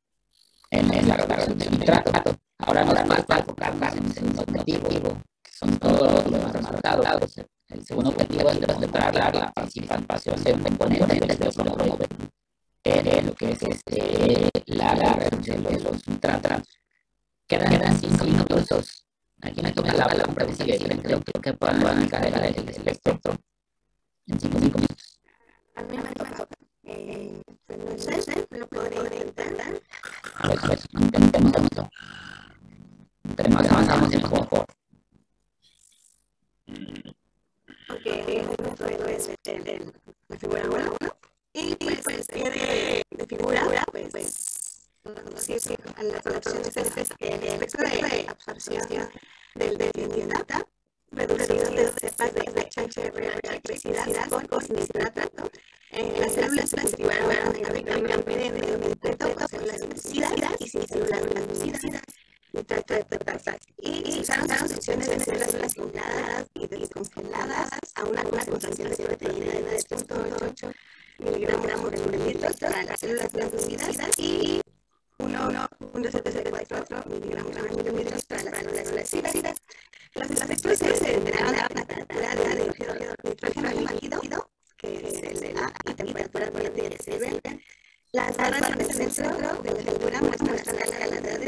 En la reducción del nitrato. Ahora nos falta enfocarnos en el segundo objetivo, que son todos los resultados. El segundo objetivo es demostrar la participación de un componente del promover en lo que es la reducción de los nitratos. Quedan 5 minutos. Aquí me toca la pregunta que creo que puedan aplicar el espectro en 5 minutos. A mí me toca. No sé, lo podría intentar. Pues intentemos. Entre más avanzamos, mejor. Ok, es la figura 1. Y pues de figura, pues sí, a la producción es el efecto de absorción del nitrato reducido de cepas de HRHC con nitrato. Las células transfiguraron de nitrato con células reducidas y sin células reducidas. Nitrato de potasa. Y se usaron soluciones de células congeladas y descongeladas a una concentración de proteína de 3.8 miligramos por litro para las células reducidas y 1.704 miligramos por litro para las células reducidas. Los efectos se centraron en la temperatura de nitrógeno líquido, que es el A, y temperatura ambiente de CB. Las barras en el centro de la altura muestran la escala de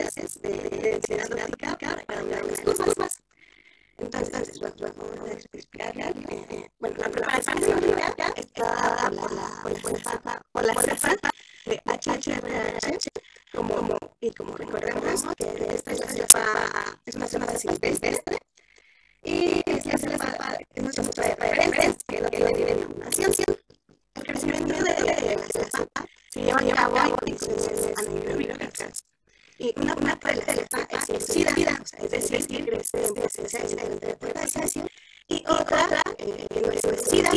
densidad óptica para una de las curvas. Entonces, vamos a explicar. Bueno, la preparación química está dada por la cepa de HHRH, como recordemos que esta es una cepa silvestre. Y esta cepa es nuestra cepa de referencia, que es lo que tiene en la ciencia. El crecimiento de la cepa se lleva a cabo en condiciones anaeróbicas. Y una parte de la cepa es inducida, es decir, crece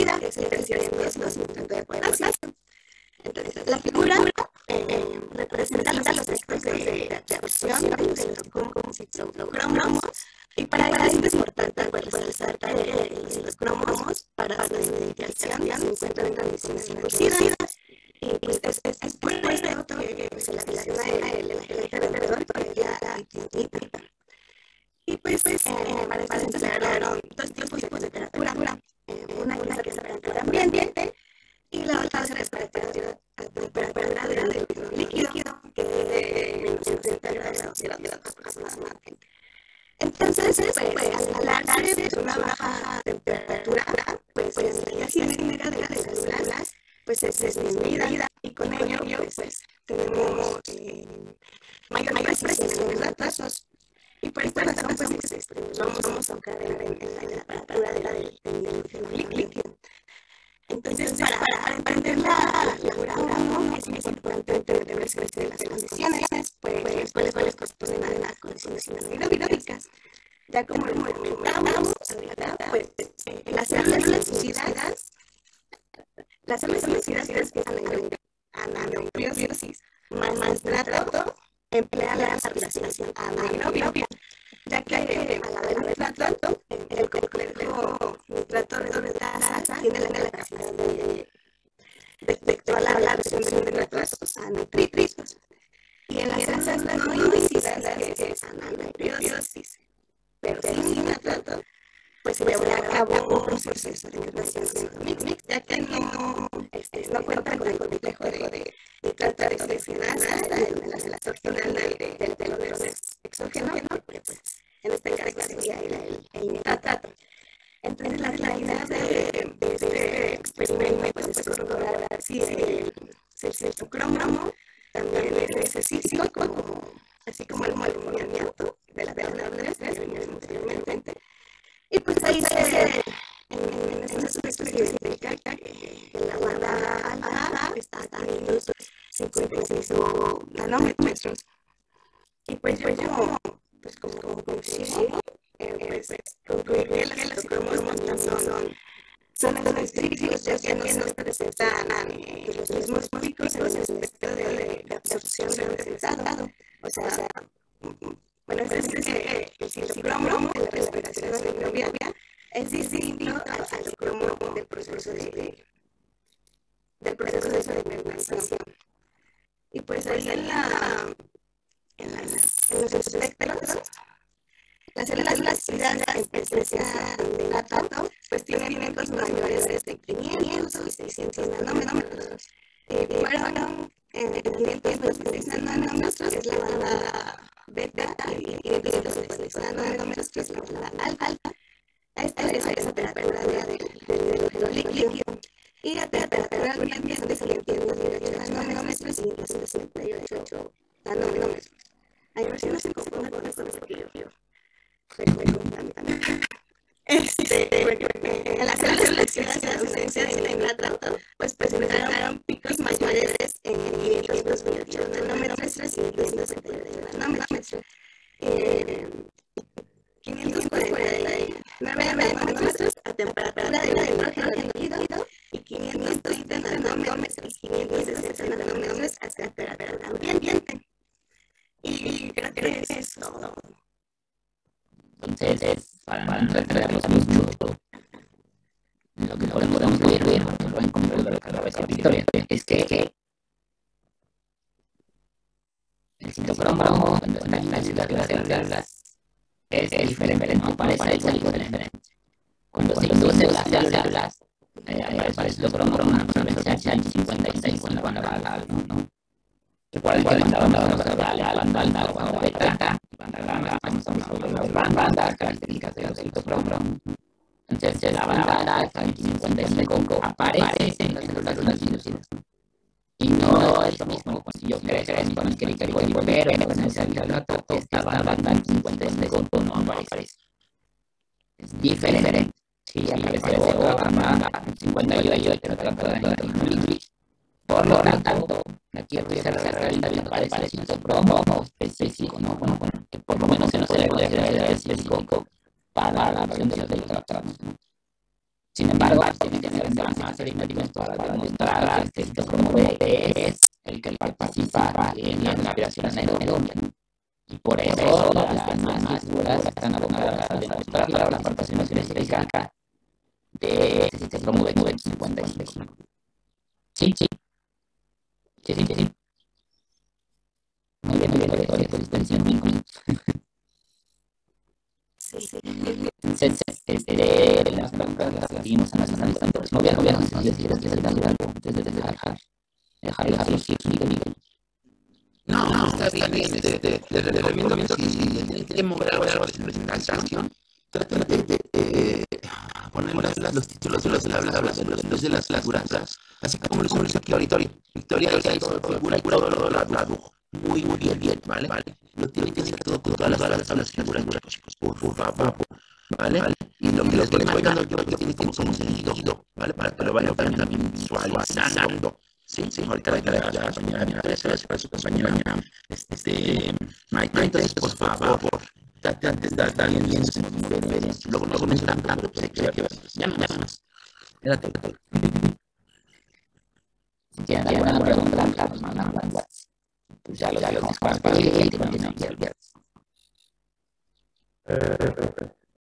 medida que se diferencian los nitratos de potasio. Entonces, la figura representa los efectos de absorción de los citocromos, y para eso es importante resaltar que los cromos para la identificación se encuentran en condiciones reducidas, y pues es por esto que se la relaciona el alrededor para la nitrita. Y pues para esto se crearon dos tipos de temperatura, una que es la temperatura ambiente y la otra es la temperatura del líquido, que es de menos 60 grados aproximadamente. Entonces, pues, al darse de una baja temperatura, pues la radiación química de las células pues es disminuida, y con ello pues tenemos mayor precisión en los datos. Y por esta razón pues vamos a buscar en la temperatura del líquido. Entonces, para entender la figura 1 es importante entender las condiciones, pues cuáles corresponden a las condiciones anaeróbicas. Ya como lo comentamos ahorita, pues las células suicidas que están anaerobiosis más nitrato emplean la respiración anaerobia, ya que al haber nitrato, el complejo nitrato reductasa tiene la capacidad de efectuar la reducción de nitratos a nitritos. Y en las células no ioicidad, que es anaerobiosis, pero sin nitrato, pues se lleva a cabo un proceso de nitración mix, ya que no cuenta con el complejo de nitrato de oxigenasa, la absorción del telómero exógeno, pues en este caso sería el nitrato. Entonces, la idea de este experimento pues, es corroborar si el citocromo también es necesítico, así como el movimiento de las neuronas que vimos anteriormente. Y pues ahí en estos aspectos se identifica que la banda alfa está en 56 nanómetros. Y pues yo como conclusión, pues concluir que los citocromos también son estrictos, ya que no se presentan los mismos picos en el aspecto de absorción del estado. O sea, bueno, es decir que el citocromo de la respiración anaerobia es distinto al citocromo del proceso de fermentación. Y pues ahí en los espectros, las células ácidas en presencia de nitrato pues tienen picos mayores de 500 y 600 nanómetros. Fueron 526 nanómetros, que es la banda beta, y 526 nanómetros, que es la banda alfa. Esta es la temperatura del líquido. Y la temperatura ambiente se le entiende 18 nanómetros y 168 nanómetros. Hay versiones en conjunto con esto que yo también. En las células ácidas en ausencia de nitrato, pues presentaron picos mayores en 528 nanómetros y 268 nanómetros. 549 nanómetros a temperatura de hidrógeno líquido y 520 nanómetros, 560 nanómetros a temperatura ambiente. Y creo que es eso. Entonces, para no entretenerlos mucho, lo que podemos ver, porque lo pueden comprender lo que acaba de decir Victoria, es que el citocromo, cuando está en las células, es diferente, no parece algo diferente. Cuando se induce las células, aparece el citocromo con una frecuencia de 55 en la banda alfa, ¿no? Recuerden que banda alfa, banda beta, banda gamma, las bandas características del citocromo. Entonces, la banda alfa 55 aparece en las células inducidas. Y no es lo mismo, si yo creo que el código, pero en la presencia del nitrato, esta banda 55 no aparece. Es diferente. Si aparece otra banda 58, pero trata de nitroglicerol. Por lo tanto, aquí también aparece el citocromo específico, ¿no? Bueno, que por lo menos se nos debe considerar específico para la acción de los nitratos, ¿no? Sin embargo, tienen que ser más aritméticos para demostrar que el citocromo B es el que participa en la respiración anaeróbica. Y por eso las demás figuras están abocadas a demostrar la participación específica de este citocromo B55. Sí. Muy bien, por extensión. Entonces, las preguntas las seguimos analizando en el próximo gobierno, si quieres decir algo antes de dejarlo así. No, está bien, les recomiendo que si tienen que mover algo de su presentación, traten de poner los títulos de las figuras, así como lo hicimos aquí Victoria, hay figura y todo lo tradujo muy bien, ¿vale? Lo tienen que hacer todo con todas las figuras, chicos, por favor, ¿vale? Y lo que les voy marcando yo tiene como seguido, ¿vale? Para que lo vayan también visualizando. Sí, ahorita ya para su compañera, Mike, entonces, por favor, está bien, luego me están dando, ya más. Espérate. Si tienen alguna pregunta, nos mandan un WhatsApp. Pues ya lo dejamos para el